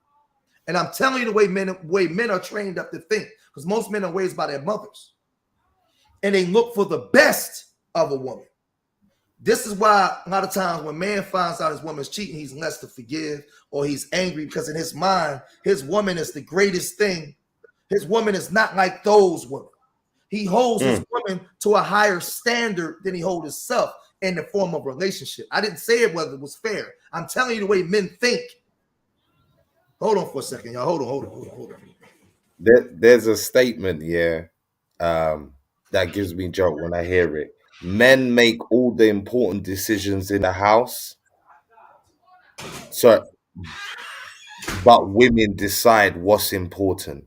And I'm telling you the way men are trained up to think, because most men are raised by their mothers. And they look for the best of a woman. This is why a lot of times when a man finds out his woman's cheating, he's less to forgive or he's angry, because in his mind, his woman is the greatest thing. His woman is not like those women. He holds his woman to a higher standard than he holds himself in the form of relationship. I didn't say it whether it was fair. I'm telling you the way men think. Hold on for a second, y'all. Hold on. There's a statement here that gives me joke when I hear it. Men make all the important decisions in the house, so but women decide what's important.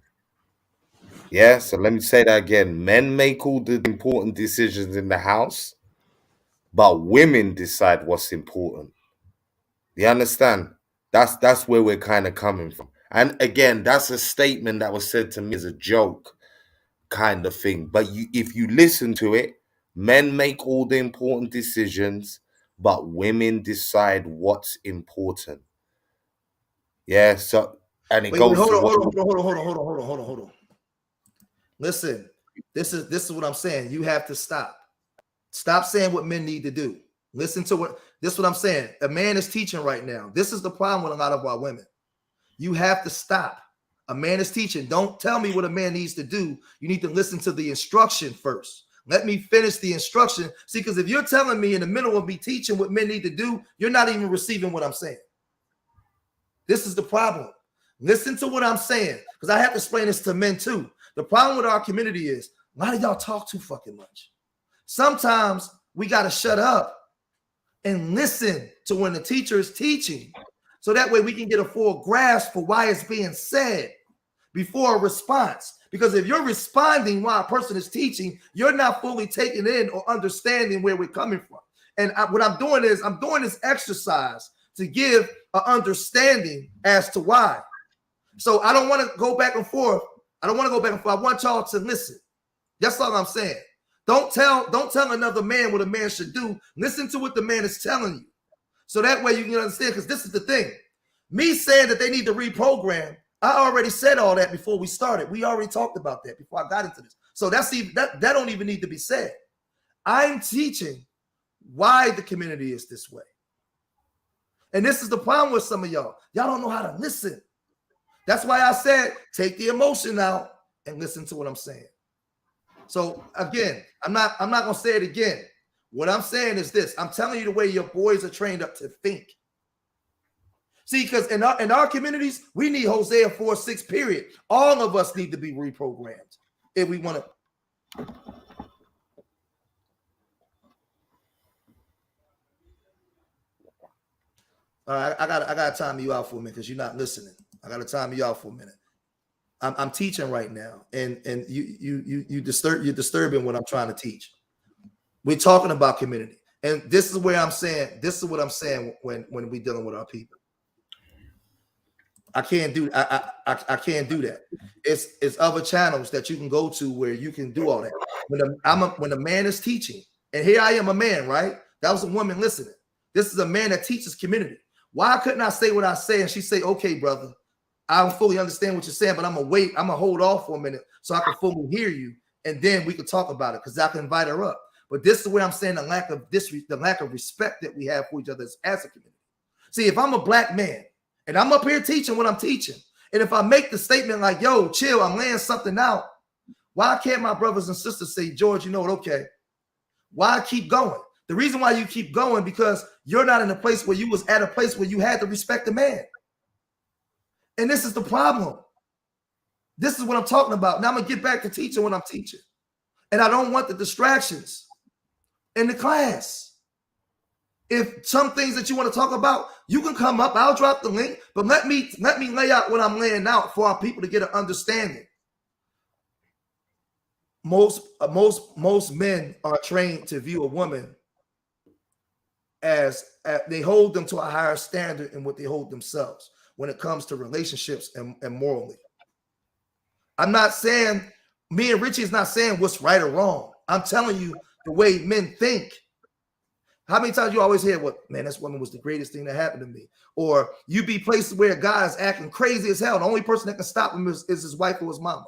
Yeah, so let me say that again. Men make all the important decisions in the house, but women decide what's important. You understand? That's where we're kind of coming from. And again, that's a statement that was said to me as a joke kind of thing. But if you listen to it, men make all the important decisions, but women decide what's important. Yeah, so and it Wait, goes hold to what on. Listen, this is what I'm saying. You have to stop. Stop saying what men need to do. Listen to what I'm saying. A man is teaching right now. This is the problem with a lot of our women. You have to stop. A man is teaching. Don't tell me what a man needs to do. You need to listen to the instruction first. Let me finish the instruction. See, because if you're telling me in the middle of me teaching what men need to do, you're not even receiving what I'm saying. This is the problem. Listen to what I'm saying, because I have to explain this to men too. The problem with our community is a lot of y'all talk too fucking much. Sometimes we got to shut up and listen to when the teacher is teaching, so that way we can get a full grasp for why it's being said before a response. Because if you're responding while a person is teaching, you're not fully taking in or understanding where we're coming from. And what I'm doing is I'm doing this exercise to give an understanding as to why. So I don't want to go back and forth. I want y'all to listen. That's all I'm saying. Don't tell another man what a man should do. Listen to what the man is telling you. So that way you can understand, because this is the thing. Me saying that they need to reprogram, I already said all that before we started. We already talked about that before I got into this. So that don't even need to be said. I'm teaching why the community is this way. And this is the problem with some of y'all. Y'all don't know how to listen. That's why I said take the emotion out and listen to what I'm saying. So again, I'm not gonna say it again. What I'm saying is this: I'm telling you the way your boys are trained up to think. See, because in our communities, we need Hosea 4:6, period. All of us need to be reprogrammed if we want to. All right, I gotta time you out for a minute because you're not listening. I gotta time you out for a minute. I'm teaching right now, and you're disturbing what I'm trying to teach. We're talking about community, and this is where I'm saying, this is what I'm saying when we're dealing with our people. I can't do I can't do that. It's other channels that you can go to where you can do all that. When a man is teaching, and here I am, a man, right? That was a woman listening. This is a man that teaches community. Why couldn't I say what I say and she say, okay, brother, I don't fully understand what you're saying, but I'm gonna wait. I'm gonna hold off for a minute so I can fully hear you, and then we can talk about it, because I can invite her up. But this is where I'm saying the lack of respect that we have for each other as a community. See, if I'm a black man and I'm up here teaching what I'm teaching, and if I make the statement like, yo, chill, I'm laying something out, why can't my brothers and sisters say, George, you know what, okay, why keep going? The reason why you keep going, because you're not in a place where you was at a place where you had to respect the man. And this is the problem. This is what I'm talking about. Now I'm gonna get back to teaching what I'm teaching. And I don't want the distractions in the class. If some things that you want to talk about, you can come up. I'll drop the link, but let me lay out what I'm laying out for our people to get an understanding. Most men are trained to view a woman as they hold them to a higher standard in what they hold themselves when it comes to relationships and morally. I'm not saying, me and Richie is not saying what's right or wrong. I'm telling you the way men think. How many times you always hear, "What man, this woman was the greatest thing that happened to me," or you be places where a guy is acting crazy as hell. The only person that can stop him is his wife or his mama.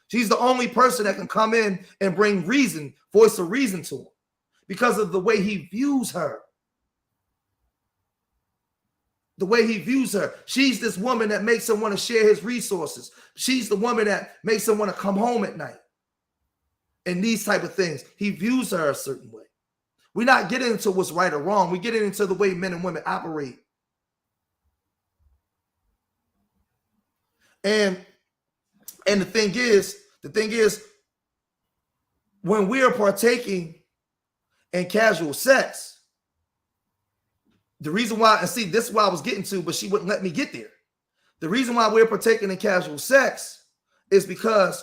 She's the only person that can come in and bring reason, voice of reason to him, because of the way he views her. The way he views her. She's this woman that makes him want to share his resources. She's the woman that makes him want to come home at night. And these type of things. He views her a certain way. We're not getting into what's right or wrong. We're getting into the way men and women operate. And the thing is, when we are partaking in casual sex, the reason why, and see, this is what I was getting to, but she wouldn't let me get there. The reason why we're partaking in casual sex is because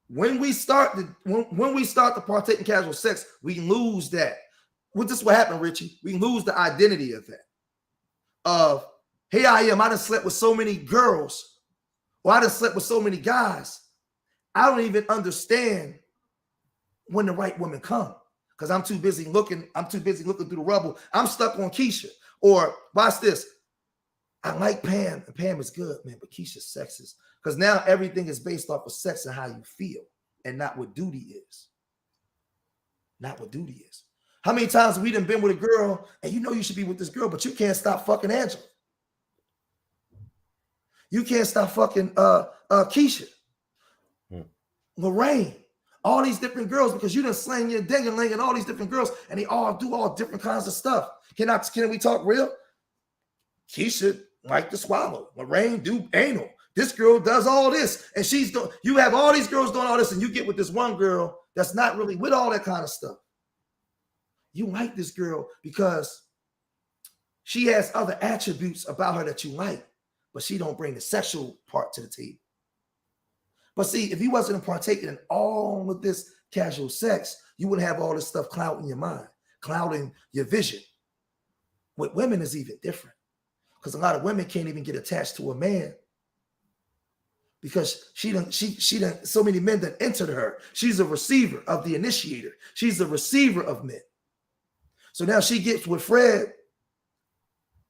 when we start to partake in casual sex, we lose that. Well, this is what happened, Richie. We lose the identity of that. Of, here I am, I done slept with so many girls, or I done slept with so many guys. I don't even understand when the right woman comes. Because I'm too busy looking through the rubble. I'm stuck on Keisha. Or watch this. I like Pam, and Pam is good, man, but Keisha's sexist. Because now everything is based off of sex and how you feel, and not what duty is. Not what duty is. How many times we done been with a girl, and you know you should be with this girl, but you can't stop fucking Angela. You can't stop fucking Keisha. Lorraine. All these different girls, because you done slang your ding-a-ling and all these different girls, and they all do all different kinds of stuff. Can we talk real? Keisha like to swallow. Lorraine do anal. This girl does all this, and you have all these girls doing all this, and you get with this one girl that's not really with all that kind of stuff. You like this girl because she has other attributes about her that you like, but she don't bring the sexual part to the table. But see, if you wasn't partaking in all of this casual sex, you wouldn't have all this stuff clouding your mind, clouding your vision. With women is even different, because a lot of women can't even get attached to a man because she done so many men that entered her. She's a receiver of the initiator. She's a receiver of men. So now she gets with Fred,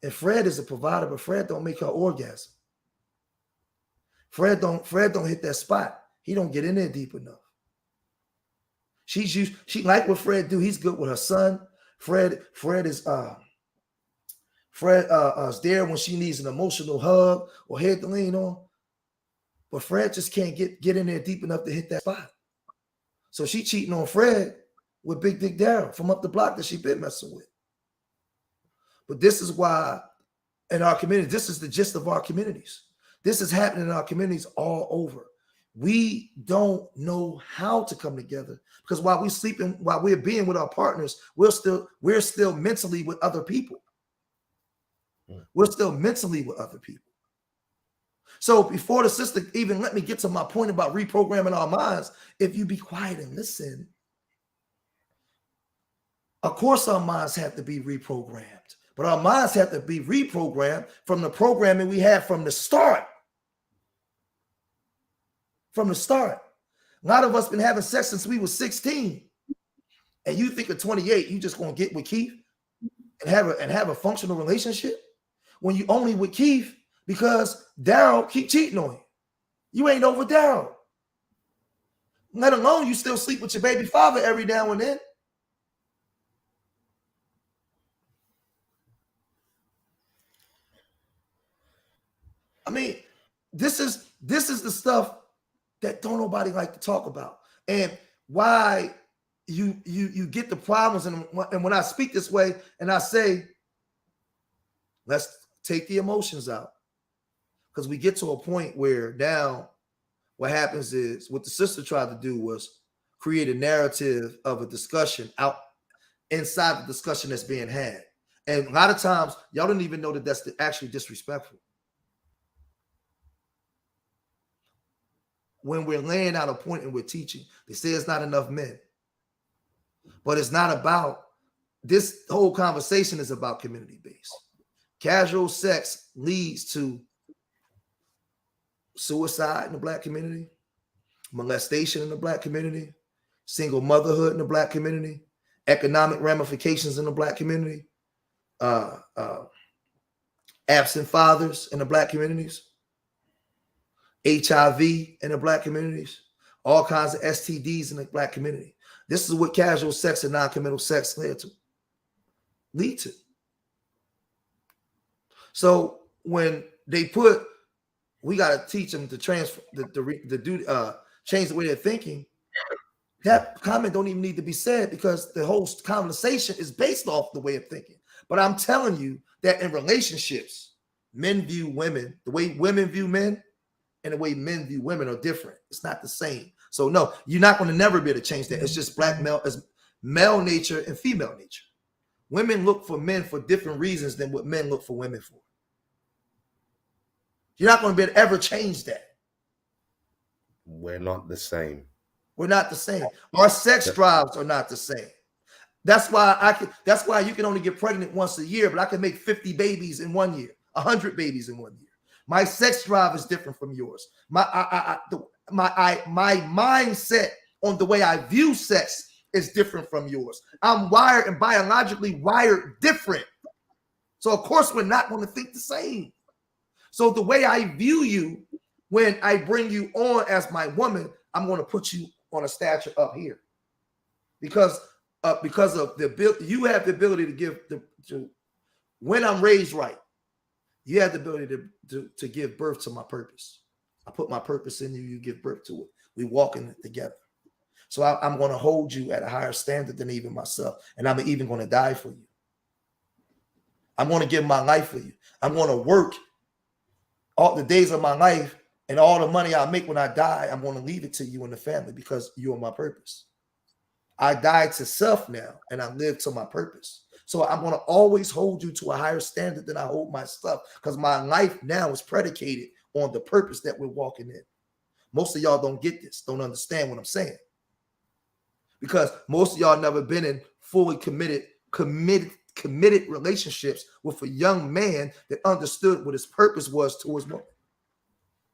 and Fred is a provider, but Fred don't make her orgasm. Fred don't hit that spot. He don't get in there deep enough. She like what Fred do. He's good with her son. Fred is there when she needs an emotional hug or head to lean on. But Fred just can't get in there deep enough to hit that spot. So she cheating on Fred with Big Dick Darryl from up the block that she been messing with. But this is why in our community, this is the gist of our communities. This is happening in our communities all over. We don't know how to come together because while we're sleeping, while we're being with our partners, we're still mentally with other people. We're still mentally with other people. So before the sister even let me get to my point about reprogramming our minds, if you be quiet and listen, of course our minds have to be reprogrammed. But our minds have to be reprogrammed from the programming we had from the start. From the start. A lot of us been having sex since we were 16. And you think at 28, you just gonna get with Keith and have a functional relationship when you only with Keith because Darryl keep cheating on you. You ain't over Darryl. Let alone you still sleep with your baby father every now and then. I mean, this is the stuff that don't nobody like to talk about, and why you get the problems. And when I speak this way, and I say, let's take the emotions out, because we get to a point where now what happens is what the sister tried to do was create a narrative of a discussion out inside the discussion that's being had, and a lot of times y'all don't even know that that's actually disrespectful. When we're laying out a point and we're teaching, they say it's not enough men. But it's not about, this whole conversation is about community-based. Casual sex leads to suicide in the Black community, molestation in the Black community, single motherhood in the Black community, economic ramifications in the black community, uh, uh, absent fathers in the black communities, HIV in the black communities, all kinds of STDs in the black community. This is what casual sex and non-committal sex lead to. So when they put, we got to teach them to transfer change the way they're thinking. That comment don't even need to be said because the whole conversation is based off the way of thinking. But I'm telling you that in relationships, men view women, the way women view men and the way men view women are different. It's not the same. So no, you're not going to never be able to change that. It's just black male as male nature and female nature. Women look for men for different reasons than what men look for women for. You're not going to be able to ever change that. We're not the same. We're not the same. Our sex drives are not the same. That's why you can only get pregnant once a year, but I can make 50 babies in 1 year, 100 babies in 1 year. My sex drive is different from yours. My mindset on the way I view sex is different from yours. I'm wired and biologically wired different. So of course we're not going to think the same. So the way I view you, when I bring you on as my woman, I'm going to put you on a stature up here, because of the ability you have the ability to give when I'm raised right, you have the ability to give birth to my purpose. I put my purpose in you, you give birth to it. We walk in it together. So I'm going to hold you at a higher standard than even myself, and I'm even going to die for you. I'm going to give my life for you. I'm going to work all the days of my life, and all the money I make when I die, I'm going to leave it to you and the family because you are my purpose. I died to self now, and I live to my purpose. So I'm going to always hold you to a higher standard than I hold my stuff, because my life now is predicated on the purpose that we're walking in. Most of y'all don't get this, don't understand what I'm saying, because most of y'all never been in fully committed relationships with a young man that understood what his purpose was towards women.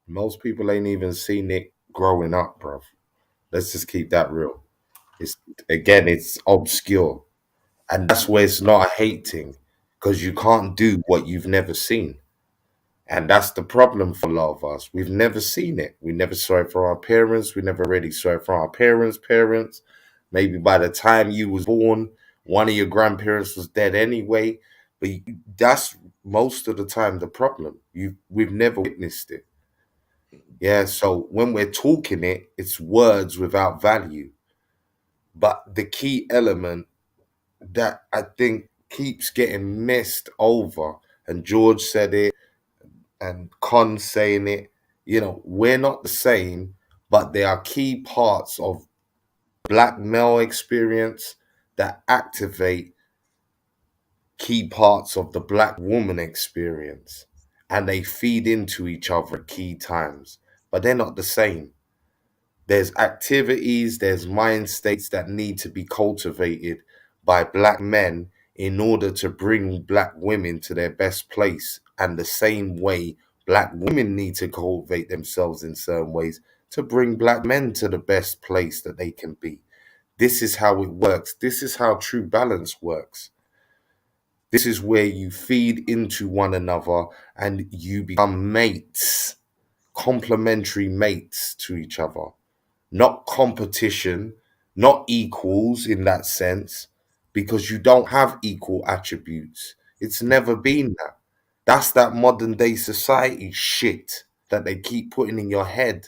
Most people ain't even seen it growing up, bro. Let's just keep that real. It's obscure. And that's where it's not a hate thing, because you can't do what you've never seen. And that's the problem for a lot of us. We've never seen it. We never saw it from our parents. We never really saw it from our parents. Maybe by the time you was born, one of your grandparents was dead anyway. But that's most of the time the problem. We've never witnessed it. Yeah, so when we're talking it, it's words without value. But the key element that I think keeps getting missed over, and George said it, and Con saying it, we're not the same, but there are key parts of black male experience that activate key parts of the black woman experience, and they feed into each other at key times, but they're not the same. There's activities, there's mind states that need to be cultivated by black men in order to bring black women to their best place. And the same way black women need to cultivate themselves in certain ways to bring black men to the best place that they can be. This is how it works. This is how true balance works. This is where you feed into one another and you become mates, complementary mates to each other. Not competition, not equals in that sense, because you don't have equal attributes. It's never been that. That's that modern day society shit that they keep putting in your head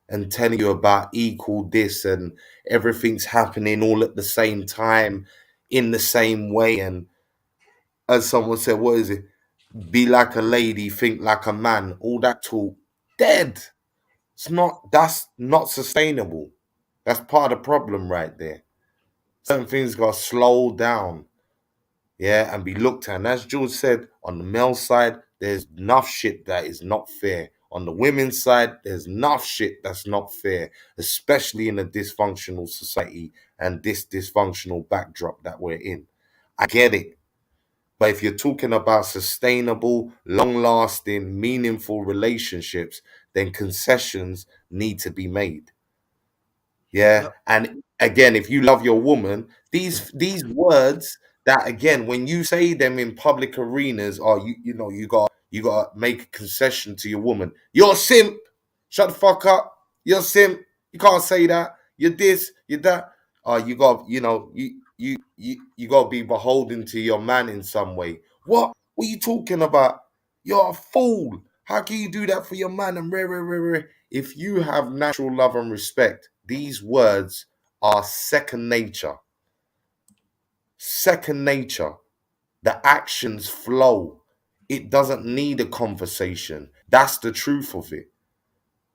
and telling you about equal this and everything's happening all at the same time in the same way. And as someone said, what is it? Be like a lady, think like a man. All that talk, dead. That's not sustainable. That's part of the problem right there. Certain things got to slow down, yeah, and be looked at. And as George said, on the male side, there's enough shit that is not fair. On the women's side, there's enough shit that's not fair, especially in a dysfunctional society and this dysfunctional backdrop that we're in. I get it. But if you're talking about sustainable, long-lasting, meaningful relationships, then concessions need to be made. Yeah. Yep. again, if you love your woman, these words that, again, when you say them in public arenas, or you got to make a concession to your woman. You're a simp. Shut the fuck up. You're a simp. You can't say that. You're this. You're that. You got you got to be beholden to your man in some way. What are you talking about? You're a fool. How can you do that for your man? And rare, rare, rare, rare. If you have natural love and respect, these words are second nature. Second nature. The actions flow. It doesn't need a conversation. That's the truth of it.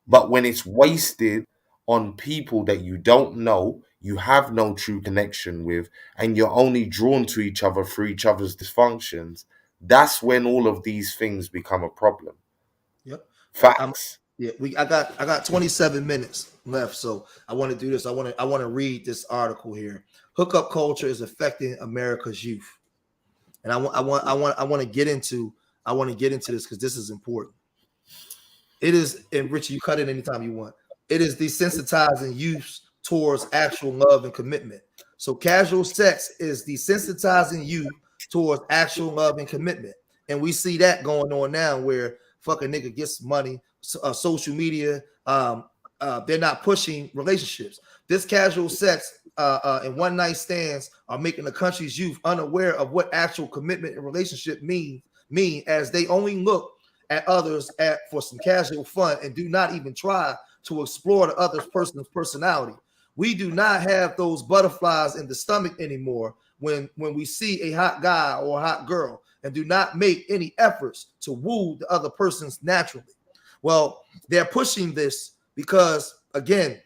But when it's wasted on people that you don't know, you have no true connection with, and you're only drawn to each other through each other's dysfunctions, that's when all of these things become a problem. Yep. I'm Facts. Yeah, I got 27 minutes left, so I want to do this. I want to read this article here. Hookup culture is affecting America's youth, and I want to get into this because this is important. It is, and Richie, you cut it anytime you want. It is desensitizing youth towards actual love and commitment. So casual sex is desensitizing you towards actual love and commitment, and we see that going on now, where fucking nigga gets money, social media. They're not pushing relationships. This casual sex and one night stands are making the country's youth unaware of what actual commitment and relationship mean, as they only look at others for some casual fun and do not even try to explore the other person's personality. We do not have those butterflies in the stomach anymore when we see a hot guy or a hot girl, and do not make any efforts to woo the other person's naturally. Well, they're pushing this because, again,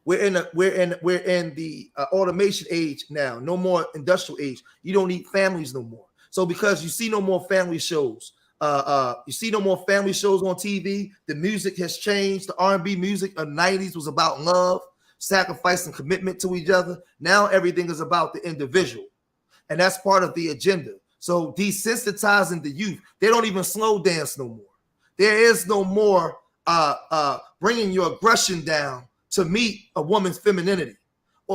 we're in the automation age now. No more industrial age. You don't need families no more. So because you see no more family shows, you see no more family shows on TV. The music has changed. The R&B music of the 90s was about love, sacrifice, and commitment to each other. Now everything is about the individual, and that's part of the agenda. So desensitizing the youth, they don't even slow dance no more. There is no more bringing your aggression down to meet a woman's femininity,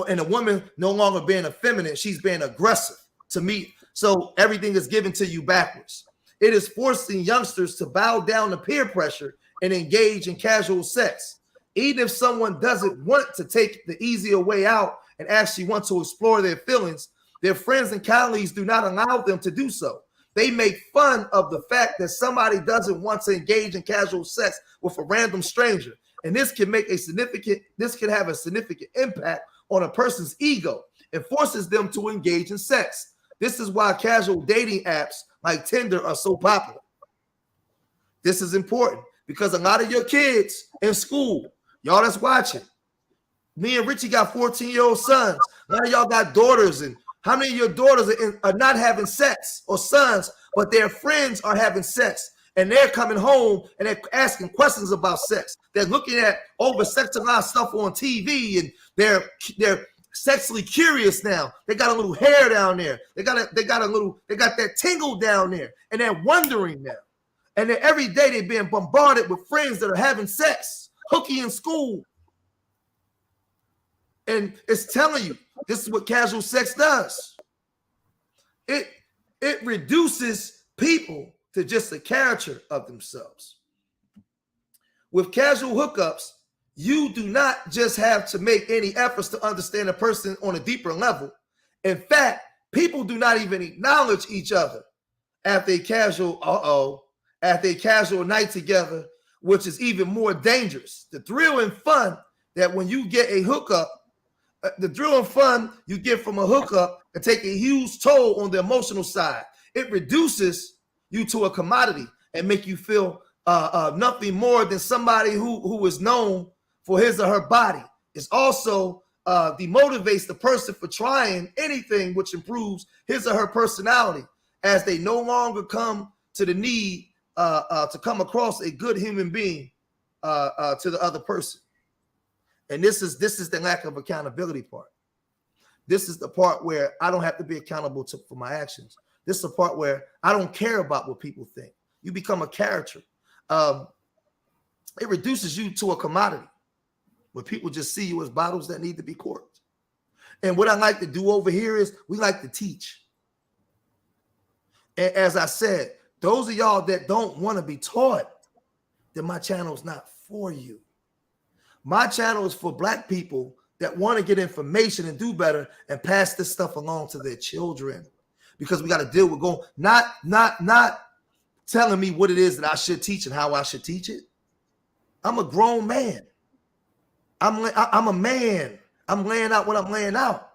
and a woman no longer being effeminate, she's being aggressive to meet. So everything is given to you backwards. It is forcing youngsters to bow down to peer pressure and engage in casual sex. Even if someone doesn't want to take the easier way out and actually want to explore their feelings, their friends and colleagues do not allow them to do so. They make fun of the fact that somebody doesn't want to engage in casual sex with a random stranger. And this can have a significant impact on a person's ego and forces them to engage in sex. This is why casual dating apps like Tinder are so popular. This is important because a lot of your kids in school, y'all that's watching, me and Richie got 14-year-old sons. A lot of y'all got daughters, and how many of your daughters are not having sex, or sons, but their friends are having sex, and they're coming home and they're asking questions about sex. They're looking at over-sexualized stuff on TV, and they're sexually curious now. They got a little hair down there. They got that tingle down there, and they're wondering now. And then every day they're being bombarded with friends that are having sex, hooky in school. And it's telling you, this is what casual sex does. It reduces people to just a caricature of themselves. With casual hookups, you do not just have to make any efforts to understand a person on a deeper level. In fact, people do not even acknowledge each other after a casual night together, which is even more dangerous. The thrill and fun that when you get a hookup, the thrill and fun you get from a hookup can take a huge toll on the emotional side. It reduces you to a commodity and make you feel nothing more than somebody who is known for his or her body. It's also demotivates the person for trying anything which improves his or her personality, as they no longer come to the need to come across a good human being to the other person. And this is the lack of accountability part. This is the part where I don't have to be accountable for my actions. This is the part where I don't care about what people think. You become a caricature. It reduces you to a commodity where people just see you as bottles that need to be corked. And what I like to do over here is we like to teach. And as I said, those of y'all that don't want to be taught, then my channel is not for you. My channel is for Black people that want to get information and do better and pass this stuff along to their children. Because we got to deal with not telling me what it is that I should teach and how I should teach it. I'm a grown man. I'm a man. I'm laying out what I'm laying out.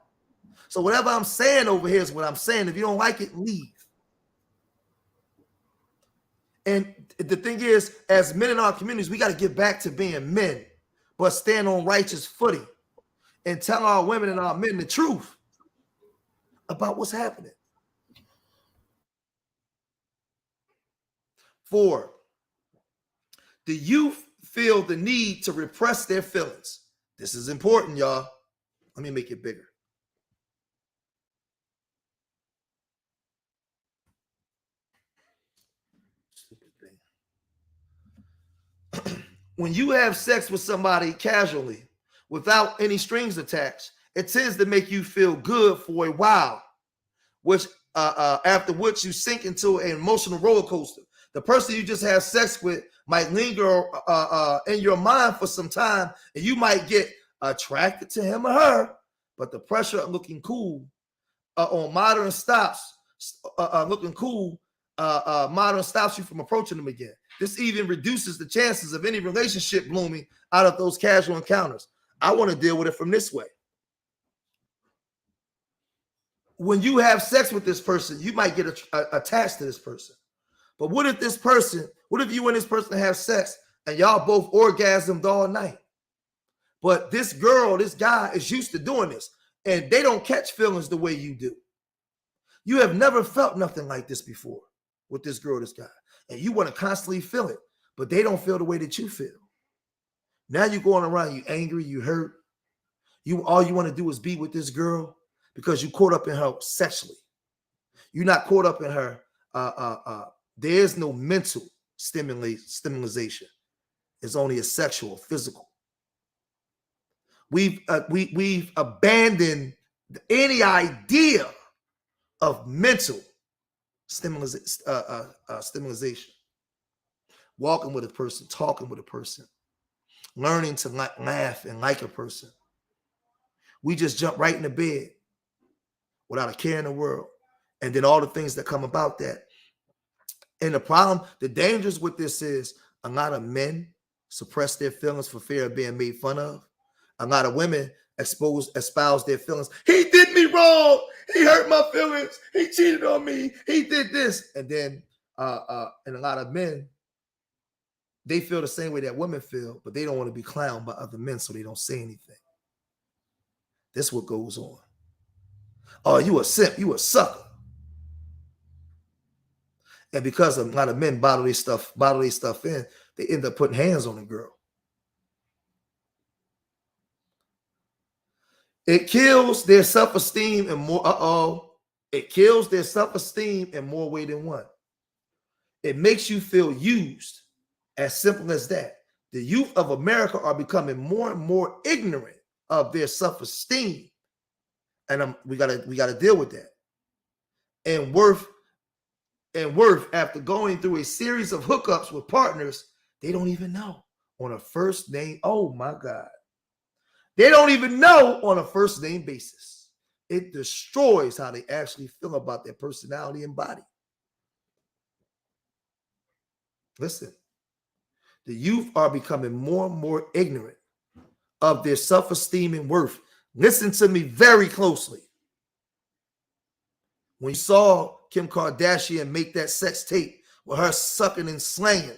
So whatever I'm saying over here is what I'm saying. If you don't like it, leave. And the thing is, as men in our communities, we got to get back to being men, but stand on righteous footing and tell our women and our men the truth about what's happening. 4, the youth feel the need to repress their feelings. This is important, y'all. Let me make it bigger. Stupid thing. When you have sex with somebody casually, without any strings attached, it tends to make you feel good for a while, which after which you sink into an emotional roller coaster. The person you just have sex with might linger in your mind for some time, and you might get attracted to him or her, but the pressure of looking cool on modern stops, modern stops you from approaching them again. This even reduces the chances of any relationship blooming out of those casual encounters. I want to deal with it from this way. When you have sex with this person, you might get attached to this person. But what if you and this person have sex and y'all both orgasmed all night? But this guy is used to doing this, and they don't catch feelings the way you do. You have never felt nothing like this before with this girl, this guy, and you want to constantly feel it, but they don't feel the way that you feel. Now you're going around, you angry, you hurt. All you want to do is be with this girl because you caught up in her sexually. You're not caught up in her. There is no mental stimulation. It's only a sexual, physical. We've abandoned any idea of mental stimulation. Walking with a person, talking with a person, learning to laugh and like a person. We just jump right in the bed without a care in the world. And then all the things that come about that. And the dangers with this is a lot of men suppress their feelings for fear of being made fun of. A lot of women espouse their feelings. He did me wrong. He hurt my feelings. He cheated on me. He did this. And then, and a lot of men, they feel the same way that women feel, but they don't want to be clowned by other men, so they don't say anything. This is what goes on. Oh, you a simp. You a sucker. And because a lot of men bottle their stuff in, they end up putting hands on the girl. It kills their self-esteem in more. It kills their self-esteem in more way than one. It makes you feel used. As simple as that. The youth of America are becoming more and more ignorant of their self-esteem, and we gotta deal with that. And worth after going through a series of hookups with partners they don't even know on a first name. Oh my God. They don't even know on a first name basis. It destroys how they actually feel about their personality and body. Listen, the youth are becoming more and more ignorant of their self-esteem and worth. Listen to me very closely. When you saw Kim Kardashian make that sex tape with her sucking and slanging,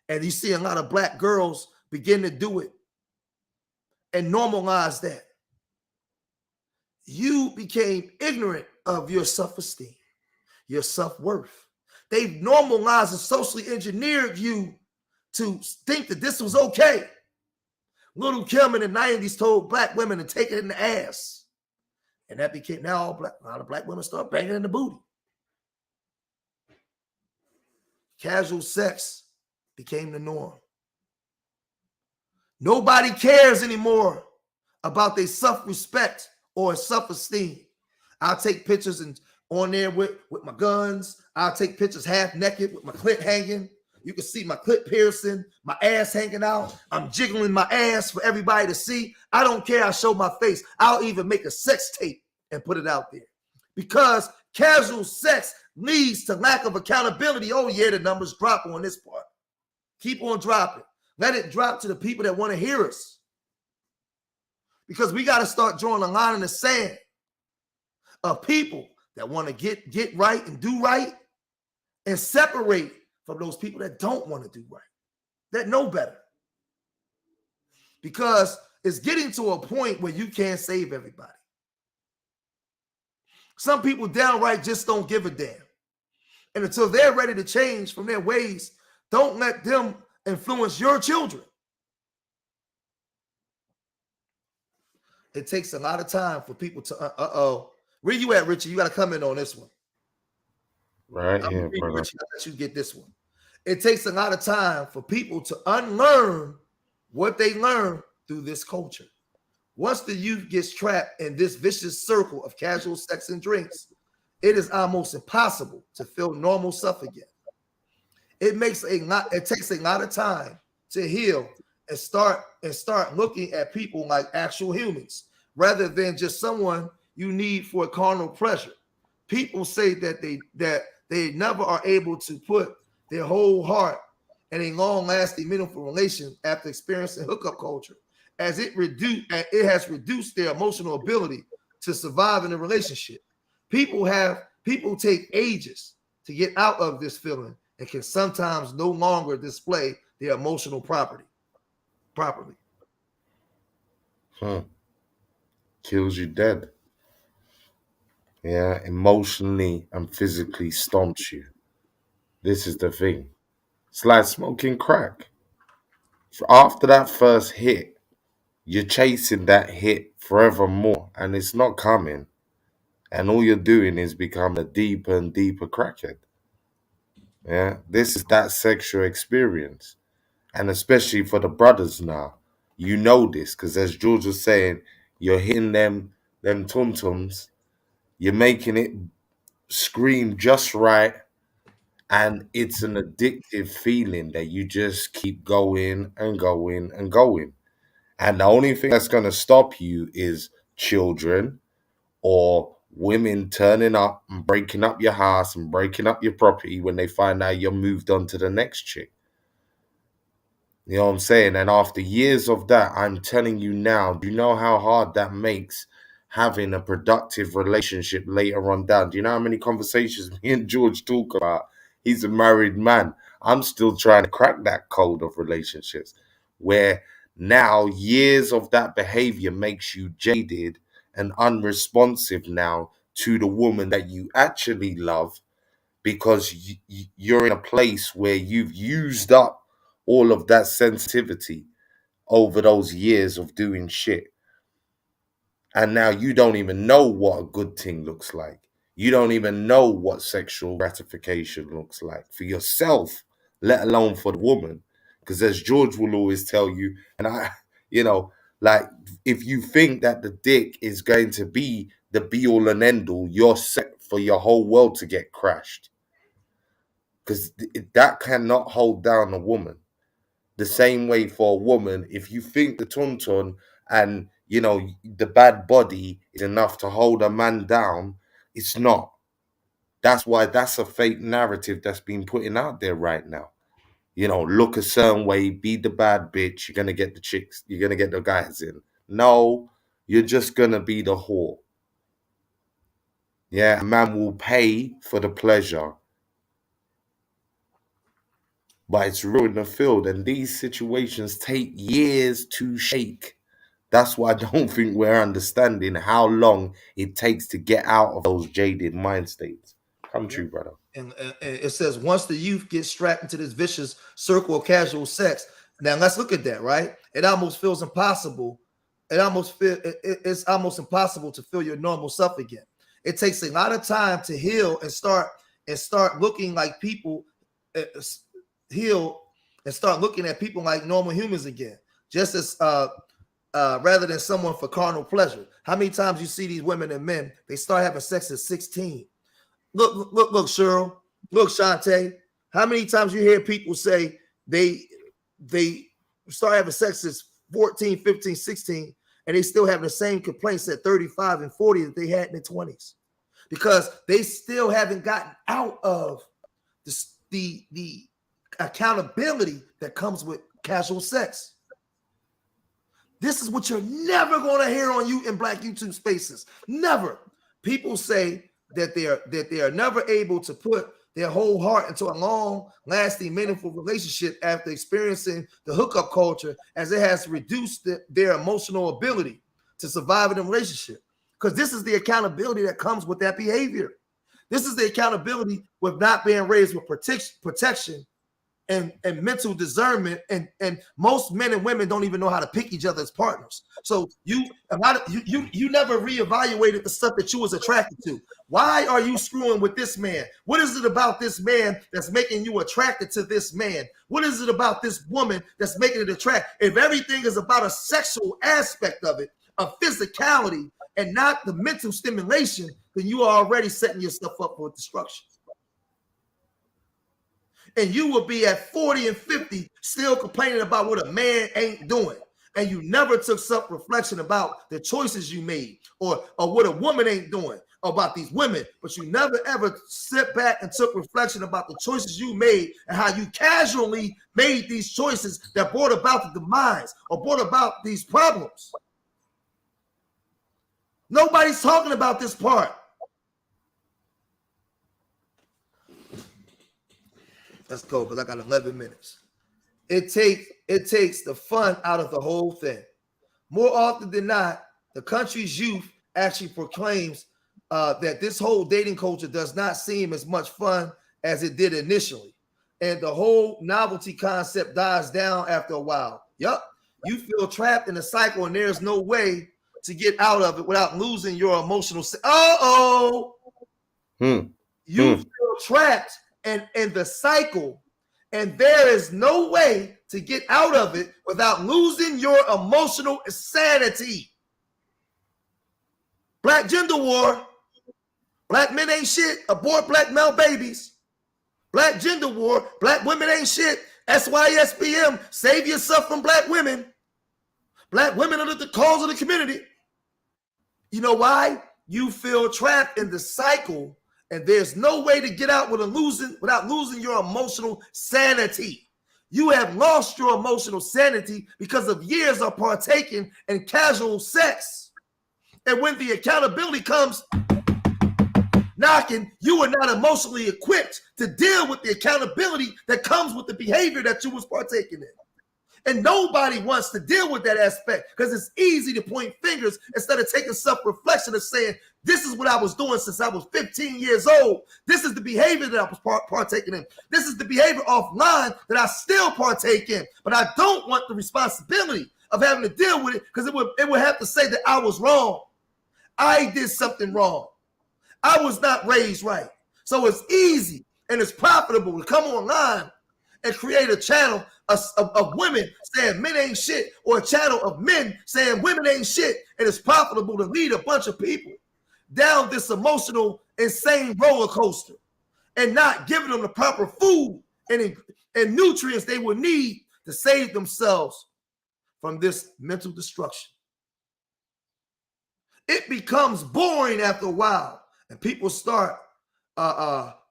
and you see a lot of black girls begin to do it and normalize that, you became ignorant of your self-esteem, your self-worth. They've normalized and socially engineered you to think that this was okay. Little Kim in the 90s told black women to take it in the ass. And that became, now a lot of black women start banging in the booty. Casual sex became the norm. Nobody cares anymore about their self-respect or self-esteem. I'll take pictures and on there with my guns. I'll take pictures half naked with my clit hanging. You can see my clit piercing, my ass hanging out. I'm jiggling my ass for everybody to see. I don't care. I show my face. I'll even make a sex tape and put it out there. Because casual sex leads to lack of accountability. Oh, yeah, the numbers drop on this part. Keep on dropping. Let it drop to the people that want to hear us. Because we got to start drawing a line in the sand of people that want to get right and do right, and separate from those people that don't want to do right, that know better. Because it's getting to a point where you can't save everybody. Some people downright just don't give a damn. And until they're ready to change from their ways, don't let them influence your children. It takes a lot of time for people to, where you at, Richie? You got to come in on this one. Right here, brother. Richie, I'll let you get this one. It takes a lot of time for people to unlearn what they learn through this culture. Once the youth gets trapped in this vicious circle of casual sex and drinks, it is almost impossible to feel normal stuff again. It takes a lot of time to heal and start looking at people like actual humans rather than just someone you need for carnal pleasure. People say that they never are able to put their whole heart in a long-lasting, meaningful relation after experiencing hookup culture, as it has reduced their emotional ability to survive in a relationship. People take ages to get out of this feeling and can sometimes no longer display their emotional properly. Kills you dead. Yeah, emotionally and physically stomps you. This is the thing. It's like smoking crack. After that first hit, you're chasing that hit forevermore, and it's not coming. And all you're doing is becoming a deeper and deeper crackhead. Yeah, this is that sexual experience. And especially for the brothers now, you know this, because as George was saying, you're hitting them tum-tums, you're making it scream just right, and it's an addictive feeling that you just keep going and going and going. And the only thing that's going to stop you is children or women turning up and breaking up your house and breaking up your property when they find out you're moved on to the next chick. You know what I'm saying? And after years of that, I'm telling you now, do you know how hard that makes having a productive relationship later on down? Do you know how many conversations me and George talk about? He's a married man. I'm still trying to crack that code of relationships where now years of that behavior makes you jaded and unresponsive now to the woman that you actually love, because you're in a place where you've used up all of that sensitivity over those years of doing shit. And now you don't even know what a good thing looks like. You don't even know what sexual gratification looks like for yourself, let alone for the woman. Because as George will always tell you, and I, like if you think that the dick is going to be the be all and end all, you're set for your whole world to get crashed. Because that cannot hold down a woman. The same way for a woman, if you think the tonton and the bad body is enough to hold a man down, it's not. That's why that's a fake narrative that's been putting out there right now. Look a certain way, be the bad bitch, you're gonna get the chicks, you're gonna get the guys in. No, you're just gonna be the whore. Yeah, a man will pay for the pleasure, but it's real in the field, and these situations take years to shake. That's why I don't think we're understanding how long it takes to get out of those jaded mind states. Come true, brother. And it says once the youth get strapped into this vicious circle of casual sex. Now let's look at that, right? It almost feels impossible. It's almost impossible to feel your normal self again. It takes a lot of time to heal and start looking like people, heal and start looking at people like normal humans again. Just as rather than someone for carnal pleasure. How many times you see these women and men, they start having sex at 16? Look, Cheryl. Look, Shantae. How many times you hear people say they start having sex at 14, 15, 16, and they still have the same complaints at 35 and 40 that they had in their 20s? Because they still haven't gotten out of the accountability that comes with casual sex. This is what you're never going to hear on you in Black YouTube spaces. Never. People say that they are never able to put their whole heart into a long-lasting, meaningful relationship after experiencing the hookup culture, as it has reduced their emotional ability to survive in a relationship. Because this is the accountability that comes with that behavior. This is the accountability with not being raised with protection and mental discernment, and most men and women don't even know how to pick each other as partners. So you never reevaluated the stuff that you was attracted to. Why are you screwing with this man? What is it about this man that's making you attracted to this man? What is it about this woman that's making it attract? If everything is about a sexual aspect of it, a physicality, and not the mental stimulation, then you are already setting yourself up for destruction. And you will be at 40 and 50 still complaining about what a man ain't doing. And you never took self-reflection about the choices you made, or what a woman ain't doing about these women. But you never ever sit back and took reflection about the choices you made and how you casually made these choices that brought about the demise or brought about these problems. Nobody's talking about this part. Let's go, because I got 11 minutes. It takes the fun out of the whole thing. More often than not, the country's youth actually proclaims that this whole dating culture does not seem as much fun as it did initially. And the whole novelty concept dies down after a while. Yup. You feel trapped in a cycle and there's no way to get out of it without losing your emotional. You feel trapped in the cycle, and there is no way to get out of it without losing your emotional sanity. Black gender war. Black men ain't shit. Abort black male babies. Black gender war. Black women ain't shit. SYSBM. Save yourself from black women. Black women are the cause of the community. You know why? You feel trapped in the cycle, and there's no way to get out without losing your emotional sanity. You have lost your emotional sanity because of years of partaking in casual sex. And when the accountability comes knocking, you are not emotionally equipped to deal with the accountability that comes with the behavior that you was partaking in. And nobody wants to deal with that aspect, because it's easy to point fingers instead of taking self-reflection and saying, this is what I was doing since I was 15 years old. This is the behavior that I was partaking in. This is the behavior offline that I still partake in. But I don't want the responsibility of having to deal with it, because it would have to say that I was wrong. I did something wrong. I was not raised right. So it's easy and it's profitable to come online and create a channel of women saying men ain't shit, or a channel of men saying women ain't shit, and it's profitable to lead a bunch of people down this emotional, insane roller coaster and not giving them the proper food and nutrients they would need to save themselves from this mental destruction. It becomes boring after a while, and people start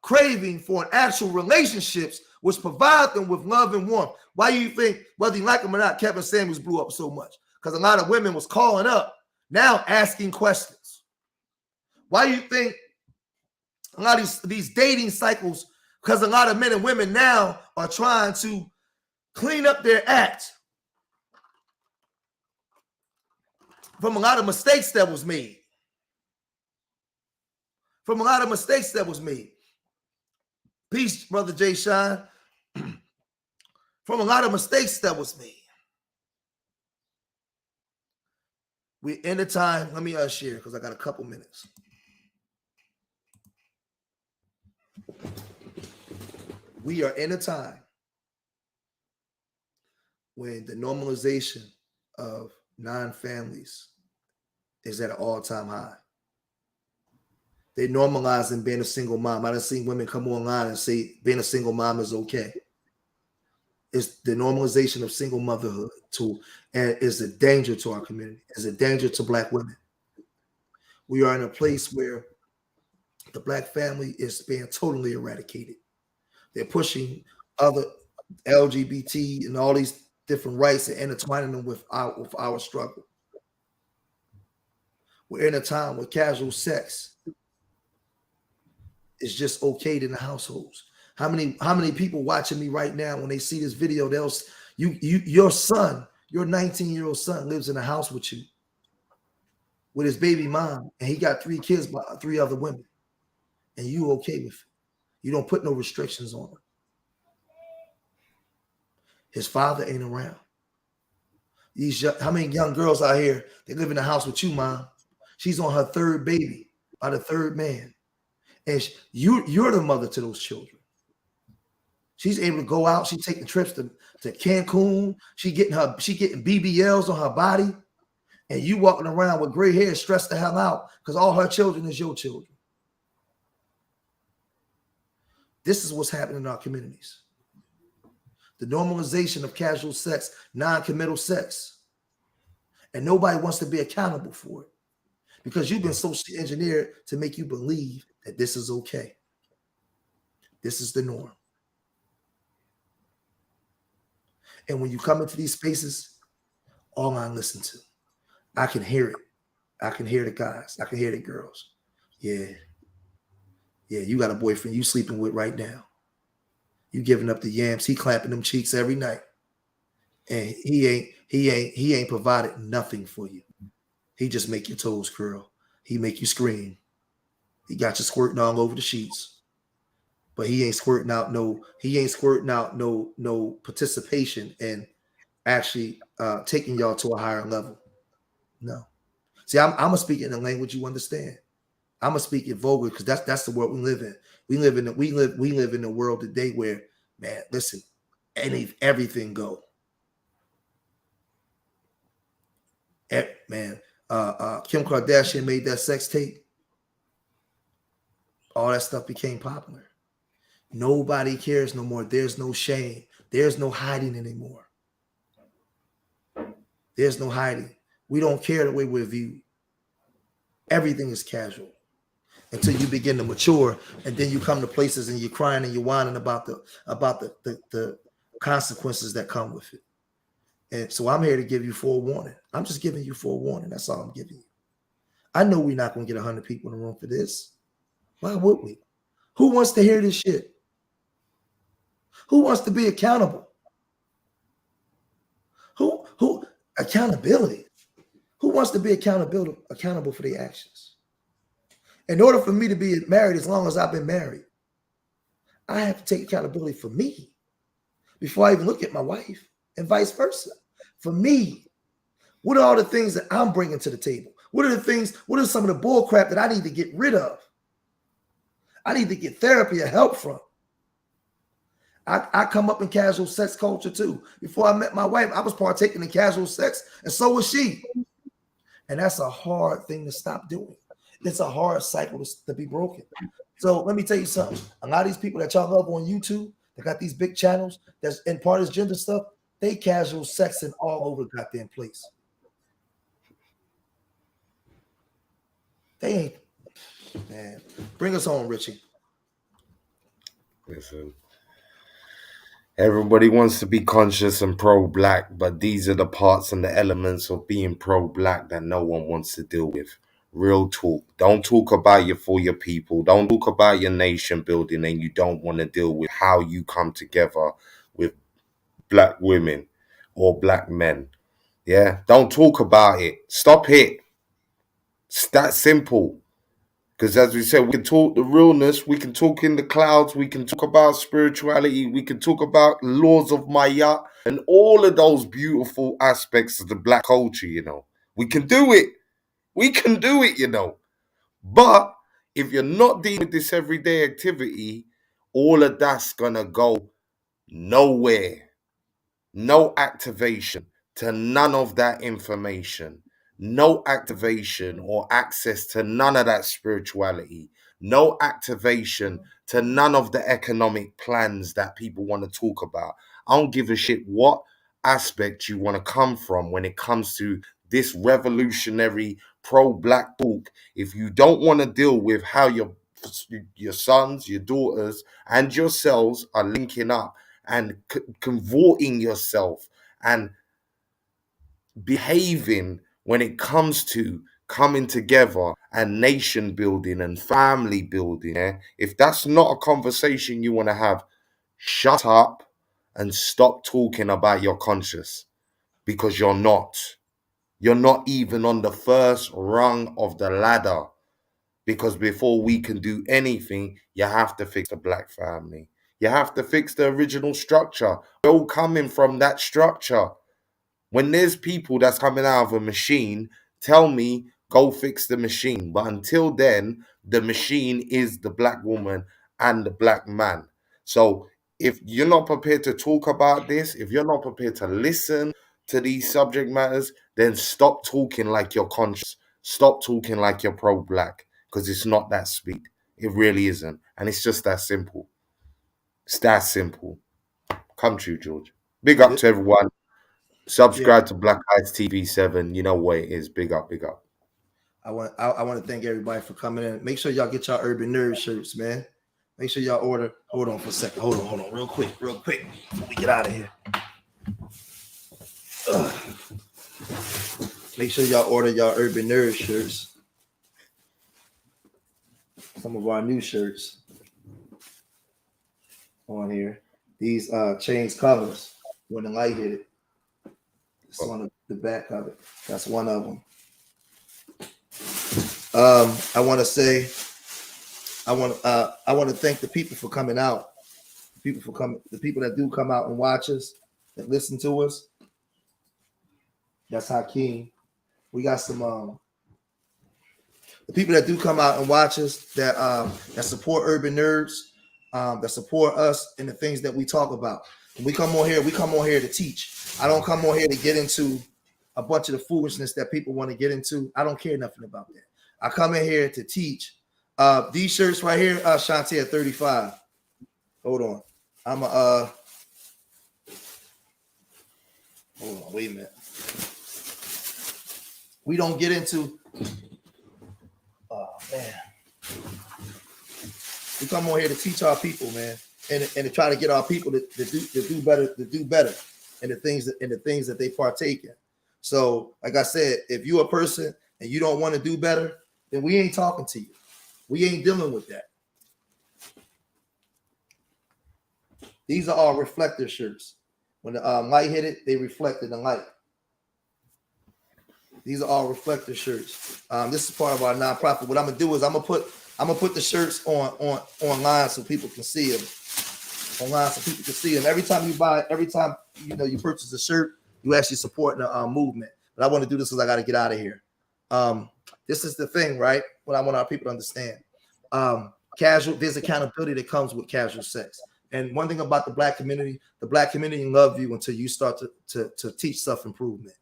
craving for actual relationships which provide them with love and warmth. Why do you think, whether you like them or not, Kevin Samuels blew up so much? Because a lot of women was calling up, now asking questions. Why do you think a lot of these dating cycles, because a lot of men and women now are trying to clean up their act from a lot of mistakes that was made. From a lot of mistakes that was made. Peace, Brother Jay Shine. From a lot of mistakes that was made. We're in the time. Let me share, because I got a couple minutes. We are in a time when the normalization of non-families is at an all-time high. They normalizing being a single mom. I done seen women come online and say being a single mom is okay. It's the normalization of single motherhood and is a danger to our community, is a danger to Black women. We are in a place where the Black family is being totally eradicated. They're pushing other LGBT and all these different rights and intertwining them with our struggle. We're in a time where casual sex is just okayed in the households. How many people watching me right now, when they see this video, your son, your 19-year-old son lives in a house with you, with his baby mom, and he got 3 kids by 3 other women, and you okay with it? You don't put no restrictions on him. His father ain't around. How many young girls out here, they live in the house with you, mom? She's on her 3rd baby by the 3rd man. And you're the mother to those children. She's able to go out. She's taking trips to Cancun. She getting BBLs on her body. And you walking around with gray hair, stressed the hell out because all her children is your children. This is what's happening in our communities. The normalization of casual sex, non-committal sex. And nobody wants to be accountable for it because you've been socially engineered to make you believe that this is okay. This is the norm. And when you come into these spaces, all I listen to, I can hear it. I can hear the guys. I can hear the girls. Yeah, you got a boyfriend you sleeping with right now. You giving up the yams. He clapping them cheeks every night. And he ain't provided nothing for you. He just make your toes curl. He make you scream. He got you squirting all over the sheets. But he ain't squirting out no participation and actually taking y'all to a higher level. No. See, I'm gonna speak in a language you understand. I'm gonna speak in vulgar because that's the world we live in. We live in a world today where, man, listen, everything go. Man, Kim Kardashian made that sex tape. All that stuff became popular. Nobody cares no more. There's no shame. There's no hiding anymore. There's no hiding. We don't care the way we're viewed. Everything is casual until you begin to mature, and then you come to places and you're crying and you're whining about the consequences that come with it. And so I'm here to give you forewarning. I'm just giving you forewarning. That's all I'm giving you. I know we're not going to get 100 people in the room for this. Why would we? Who wants to hear this shit? Who wants to be accountable? Who accountability? Who wants to be accountable for their actions? In order for me to be married as long as I've been married, I have to take accountability for me before I even look at my wife, and vice versa. For me, what are all the things that I'm bringing to the table? What are some of the bull crap that I need to get rid of? I need to get therapy or help from. I come up in casual sex culture too. Before I met my wife, I was partaking in casual sex, and so was she. And that's a hard thing to stop doing. It's a hard cycle to be broken. So let me tell you something. A lot of these people that y'all love on YouTube, they got these big channels that's in part of gender stuff, they casual sexing all over the goddamn place. They ain't, man. Bring us home, Richie. Listen. Everybody wants to be conscious and pro-black, but these are the parts and the elements of being pro-black that no one wants to deal with. Real talk. Don't talk about for your people. Don't talk about your nation building, and you don't want to deal with how you come together with black women or black men. Yeah? Don't talk about it. Stop it. It's that simple. Because as we said, we can talk the realness, we can talk in the clouds, we can talk about spirituality, we can talk about laws of Maya, and all of those beautiful aspects of the black culture, you know. We can do it. We can do it, you know. But if you're not dealing with this everyday activity, all of that's going to go nowhere. No activation. to none of that information, no activation or access to none of that spirituality, no activation to none of the economic plans that people want to talk about. I don't give a shit what aspect you want to come from when it comes to this revolutionary pro-black talk. If you don't want to deal with how your sons, your daughters, and yourselves are linking up and convorting yourself and behaving when it comes to coming together and nation building and family building, if that's not a conversation you want to have, shut up and stop talking about your conscience, because you're not. You're not even on the first rung of the ladder, because before we can do anything, you have to fix the black family. You have to fix the original structure. We're all coming from that structure. When there's people that's coming out of a machine, tell me, go fix the machine. But until then, the machine is the black woman and the black man. So if you're not prepared to talk about this, if you're not prepared to listen to these subject matters, then stop talking like you're conscious. Stop talking like you're pro-black, because it's not that sweet. It really isn't. And it's just that simple. It's that simple. Come true, George. Big up Yeah, to everyone. yeah. Subscribe to Black Eyes TV7. You know what it is. Big up, big up. I want to thank everybody for coming in. Make sure y'all get y'all Urban Nerd shirts, man. Make sure y'all order. Hold on for a second. Hold on, real quick, before we get out of here. Ugh. Make sure y'all order y'all Urban Nerd shirts. Some of our new shirts on here. These change colors when the light hit it. It's on the back of it. That's one of them. I want to say, I want to thank the people for coming out. The people that do come out and watch us, that listen to us. That's Hakeem. We got some the people that do come out and watch us that support Urban Nerds, that support us in the things that we talk about. When we come on here to teach. I don't come on here to get into a bunch of the foolishness that people want to get into. I don't care nothing about that. I come in here to teach. These shirts right here, Shantae at 35. Hold on. Hold on, wait a minute. We don't get into man. We come on here to teach our people, man, and to try to get our people to do better in the things that they partake in. So, like I said, if you're a person and you don't want to do better, then we ain't talking to you. We ain't dealing with that. These are all reflector shirts. When the light hit it, they reflected the light. These are all reflector shirts. This is part of our nonprofit. What I'm gonna do is I'm gonna put the shirts online so people can see them. Online so people can see them. Every time you purchase a shirt, you actually supporting the movement. But I want to do this because I got to get out of here. This is the thing, right? What I want our people to understand. There's accountability that comes with casual sex. And one thing about the black community love you until you start to teach self-improvement.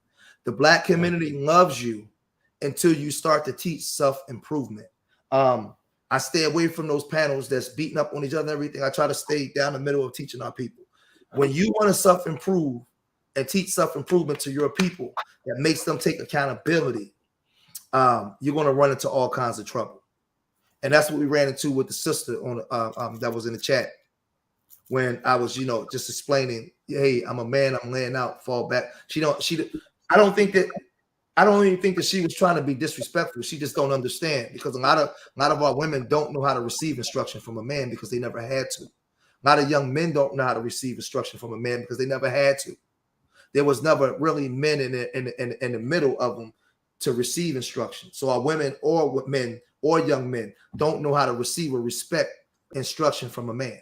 The black community loves you until you start to teach self-improvement. I stay away from those panels that's beating up on each other and everything. I try to stay down the middle of teaching our people. When you want to self-improve and teach self-improvement to your people that makes them take accountability, you're going to run into all kinds of trouble. And that's what we ran into with the sister on that was in the chat when I was, just explaining, hey, I'm a man, I'm laying out, fall back. I don't even think that she was trying to be disrespectful. She just don't understand, because a lot of our women don't know how to receive instruction from a man because they never had to. A lot of young men don't know how to receive instruction from a man because they never had to. There was never really men in the middle of them to receive instruction. So our women or men or young men don't know how to receive or respect instruction from a man.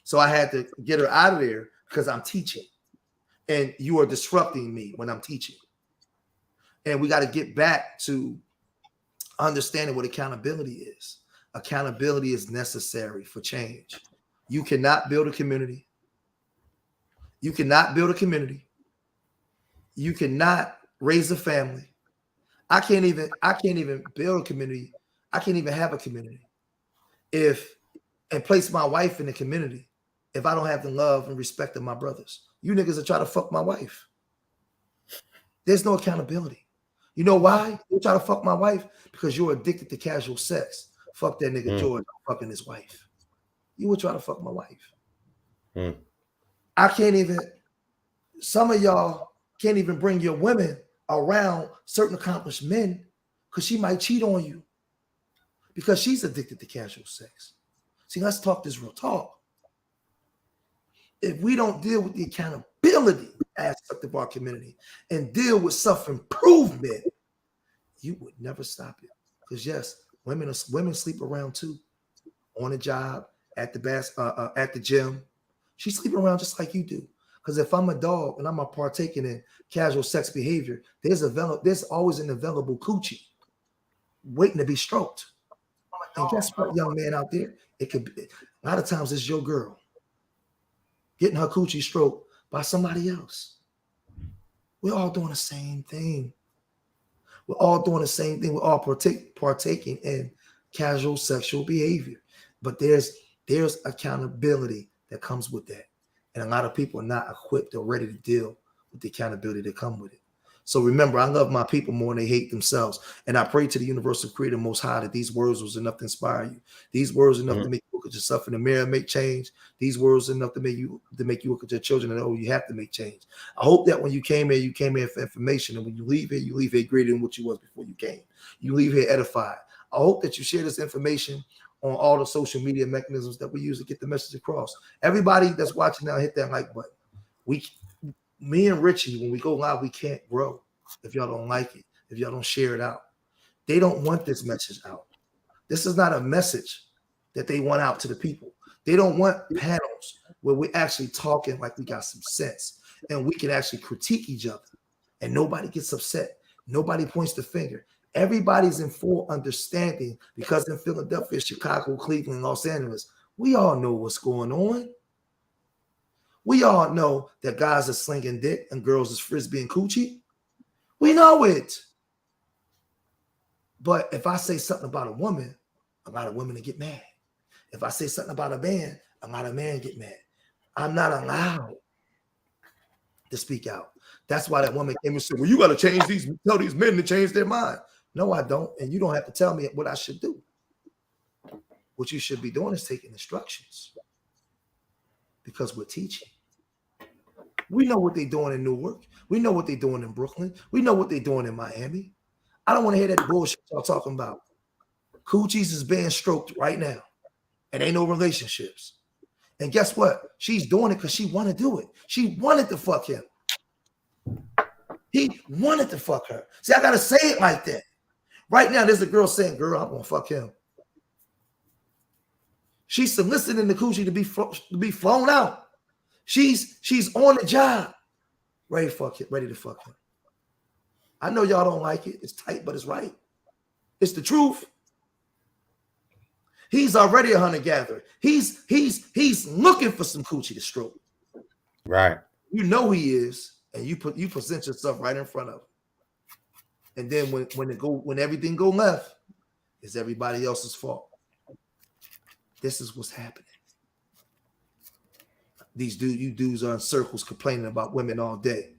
So I had to get her out of there because I'm teaching, and you are disrupting me when I'm teaching. And we got to get back to understanding what accountability is. Accountability is necessary for change. You cannot build a community. You cannot build a community You cannot raise a family. I can't even build a community. I can't even have a community and place my wife in the community if I don't have the love and respect of my brothers. You niggas are trying to fuck my wife. There's no accountability. You know why? You try to fuck my wife? Because you're addicted to casual sex. Fuck that nigga George fucking his wife. You would try to fuck my wife. I can't even, some of y'all can't even bring your women around certain accomplished men because she might cheat on you because she's addicted to casual sex. See, let's talk this real talk. If we don't deal with the accountability aspect of our community and deal with self-improvement, you would never stop it. Because yes, women sleep around too, on the job, at the gym. She sleep around just like you do. Because if I'm a dog and I'm partaking in casual sex behavior, there's always an available coochie waiting to be stroked. And guess what, young man out there? It could be a lot of times it's your girl getting her coochie stroked by somebody else. We're all doing the same thing. We're all doing the same thing. We're all partaking in casual sexual behavior. But there's accountability that comes with that. And a lot of people are not equipped or ready to deal with the accountability that come with it. So remember, I love my people more than they hate themselves. And I pray to the universal creator most high that these words was enough to inspire you. These words enough to make you look at yourself in the mirror and make change. These words enough to make you look at your children and you have to make change. I hope that when you came here for information, and when you leave here greater than what you was before you came. You leave here edified. I hope that you share this information on all the social media mechanisms that we use to get the message across. Everybody that's watching now, hit that like button. Me and Richie, when we go live, we can't grow if y'all don't like it, if y'all don't share it out. They don't want this message out. This is not a message that they want out to the people. They don't want panels where we're actually talking like we got some sense and we can actually critique each other and nobody gets upset. Nobody points the finger. Everybody's in full understanding because in Philadelphia, Chicago, Cleveland, Los Angeles, we all know what's going on. We all know that guys are slinging dick and girls is frisbee and coochie. We know it. But if I say something about a woman, a lot of women get mad. If I say something about a man, a lot of men get mad. I'm not allowed to speak out. That's why that woman came and said, well, you got to tell these men to change their mind. No, I don't. And you don't have to tell me what I should do. What you should be doing is taking instructions. Because we're teaching. We know what they're doing in Newark. We know what they're doing in Brooklyn. We know what they're doing in Miami. I don't want to hear that bullshit y'all talking about. Coochies is being stroked right now. And ain't no relationships. And guess what? She's doing it because she wanted to do it. She wanted to fuck him. He wanted to fuck her. See, I got to say it like that. Right now, there's a girl saying, girl, I'm going to fuck him. She's soliciting the coochie to be flown out. She's on the job, ready to fuck him. I know y'all don't like it. It's tight, but it's right. It's the truth. He's already a hunter-gatherer. He's looking for some coochie to stroke. Right. You know he is, and you present yourself right in front of him. And then when everything go left, it's everybody else's fault. This is what's happening. You dudes are in circles complaining about women all day.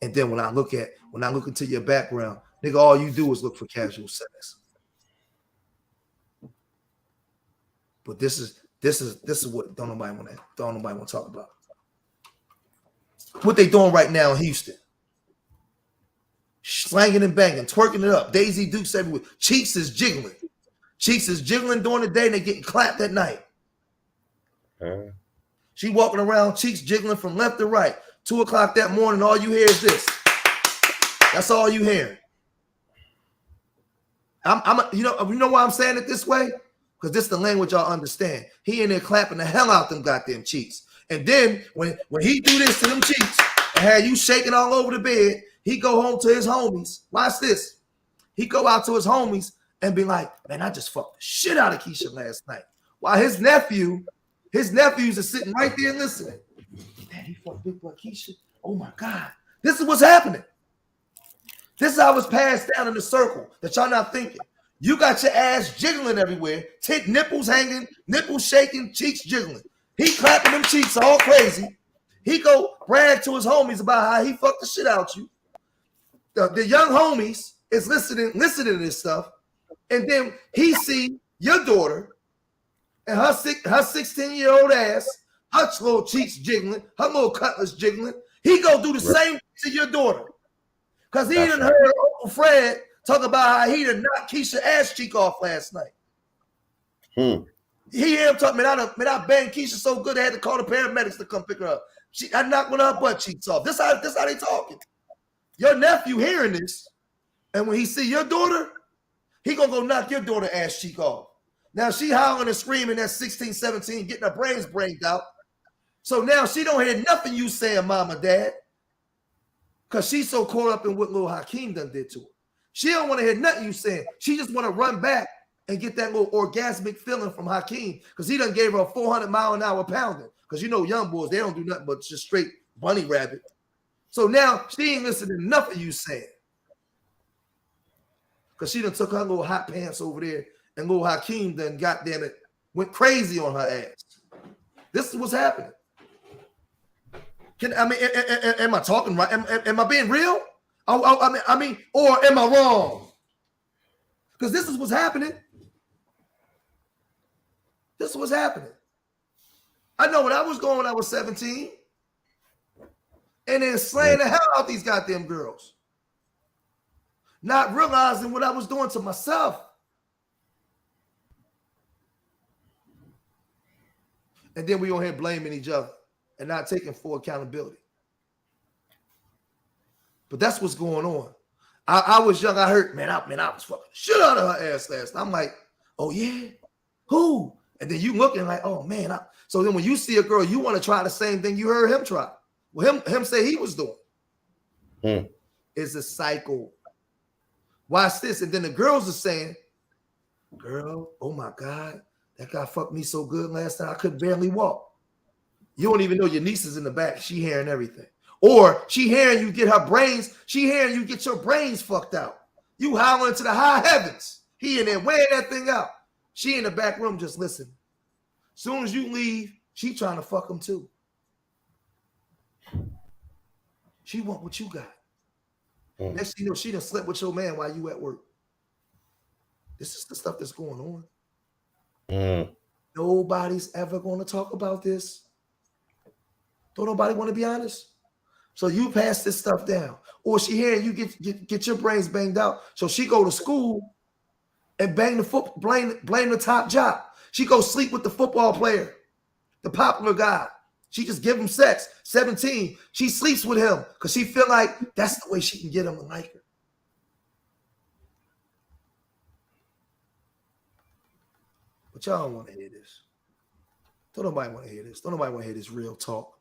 And then when I look into your background, nigga, all you do is look for casual sex. But this is what don't nobody want to talk about. What they doing right now in Houston. Slanging and banging, twerking it up. Daisy Dukes everywhere. Cheeks is jiggling. Cheeks is jiggling during the day and they getting clapped at night. She walking around, cheeks jiggling from left to right. 2 o'clock that morning, all you hear is this. That's all you hear. You know why I'm saying it this way? Because this is the language y'all understand. He in there clapping the hell out them goddamn cheeks. And then when he do this to them cheeks and had you shaking all over the bed, he go home to his homies. Watch this. He go out to his homies and be like, man, I just fucked the shit out of Keisha last night. While his nephews are sitting right there listening. Man, he fucked big boy Keisha. Oh my God. This is what's happening. This is how it's passed down in the circle that y'all not thinking. You got your ass jiggling everywhere, nipples hanging, nipples shaking, cheeks jiggling. He clapping them cheeks all crazy. He go brag to his homies about how he fucked the shit out you. The young homies is listening to this stuff, and then he see your daughter and her 16-year-old ass, her little cheeks jiggling, her little cutlets jiggling. He go do the same to your daughter. Because he done heard Uncle Fred talk about how he done knocked Keisha's ass cheek off last night. He hear him talking, man, I banged Keisha so good they had to call the paramedics to come pick her up. I knocked one of her butt cheeks off. This how they talking. Your nephew hearing this, and when he see your daughter, he gonna go knock your daughter ass cheek off. Now she howling and screaming at 16, 17, getting her brains brained out. So now she don't hear nothing you saying, mama, dad. Because she's so caught up in what little Hakeem done did to her. She don't want to hear nothing you saying. She just want to run back and get that little orgasmic feeling from Hakeem because he done gave her a 400-mile-an-hour pounding. Because you know young boys, they don't do nothing but just straight bunny rabbit. So now she ain't listening to nothing you saying. Because she done took her little hot pants over there and little Hakeem done, goddamn it, went crazy on her ass. This is what's happening. Am I talking right? Am I being real? I mean, or am I wrong? Because this is what's happening. This is what's happening. I know when I was going when I was 17, and then slaying the hell out these goddamn girls, not realizing what I was doing to myself. And then we on here blaming each other and not taking full accountability. But that's what's going on. I was young. I heard, man, I was fucking shit out of her ass last night. I'm like, oh yeah, who? And then you looking like, oh man. So then when you see a girl, you want to try the same thing you heard him try. Well, him say he was doing. It's a cycle. Watch this. And then the girls are saying, girl, oh my God, that guy fucked me so good last night I could barely walk. You don't even know your niece is in the back. She hearing everything. Or she hearing you get her brains. She hearing you get your brains fucked out. You howling to the high heavens. He in there weighing that thing out. She in the back room just listening. Soon as you leave, she trying to fuck him too. She want what you got. Next thing you know, she done slept with your man while you at work. This is the stuff that's going on. Nobody's ever going to talk about this. Don't nobody want to be honest? So you pass this stuff down. Or she hearing you get your brains banged out. So she go to school and blame the top job. She go sleep with the football player, the popular guy. She just give him sex. 17, she sleeps with him because she feel like that's the way she can get him to like her. But y'all don't want to hear this. Don't nobody want to hear this. Don't nobody want to hear this real talk.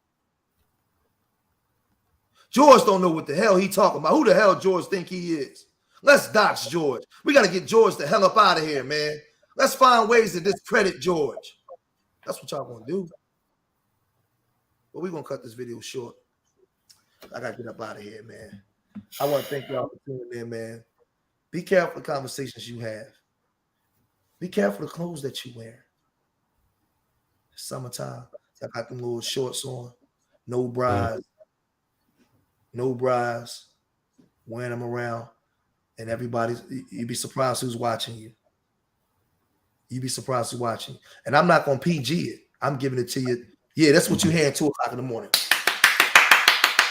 George don't know what the hell he talking about. Who the hell George think he is? Let's dox George. We got to get George the hell up out of here, man. Let's find ways to discredit George. That's what y'all want to do. But we're going to cut this video short. I got to get up out of here, man. I want to thank y'all for tuning in, man. Be careful of the conversations you have. Be careful of the clothes that you wear. It's summertime. I got them little shorts on. No bras. No bras. Wearing them around. And you'd be surprised who's watching you. You'd be surprised who's watching. And I'm not going to PG it. I'm giving it to you. Yeah, that's what you hear at 2 o'clock in the morning.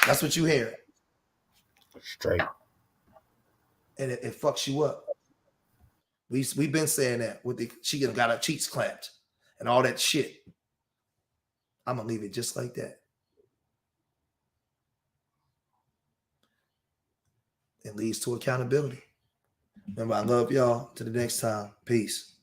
That's what you hear. Straight. And it fucks you up. We've been saying that. She got her cheeks clamped and all that shit. I'm going to leave it just like that. It leads to accountability. Remember, I love y'all. Till the next time. Peace.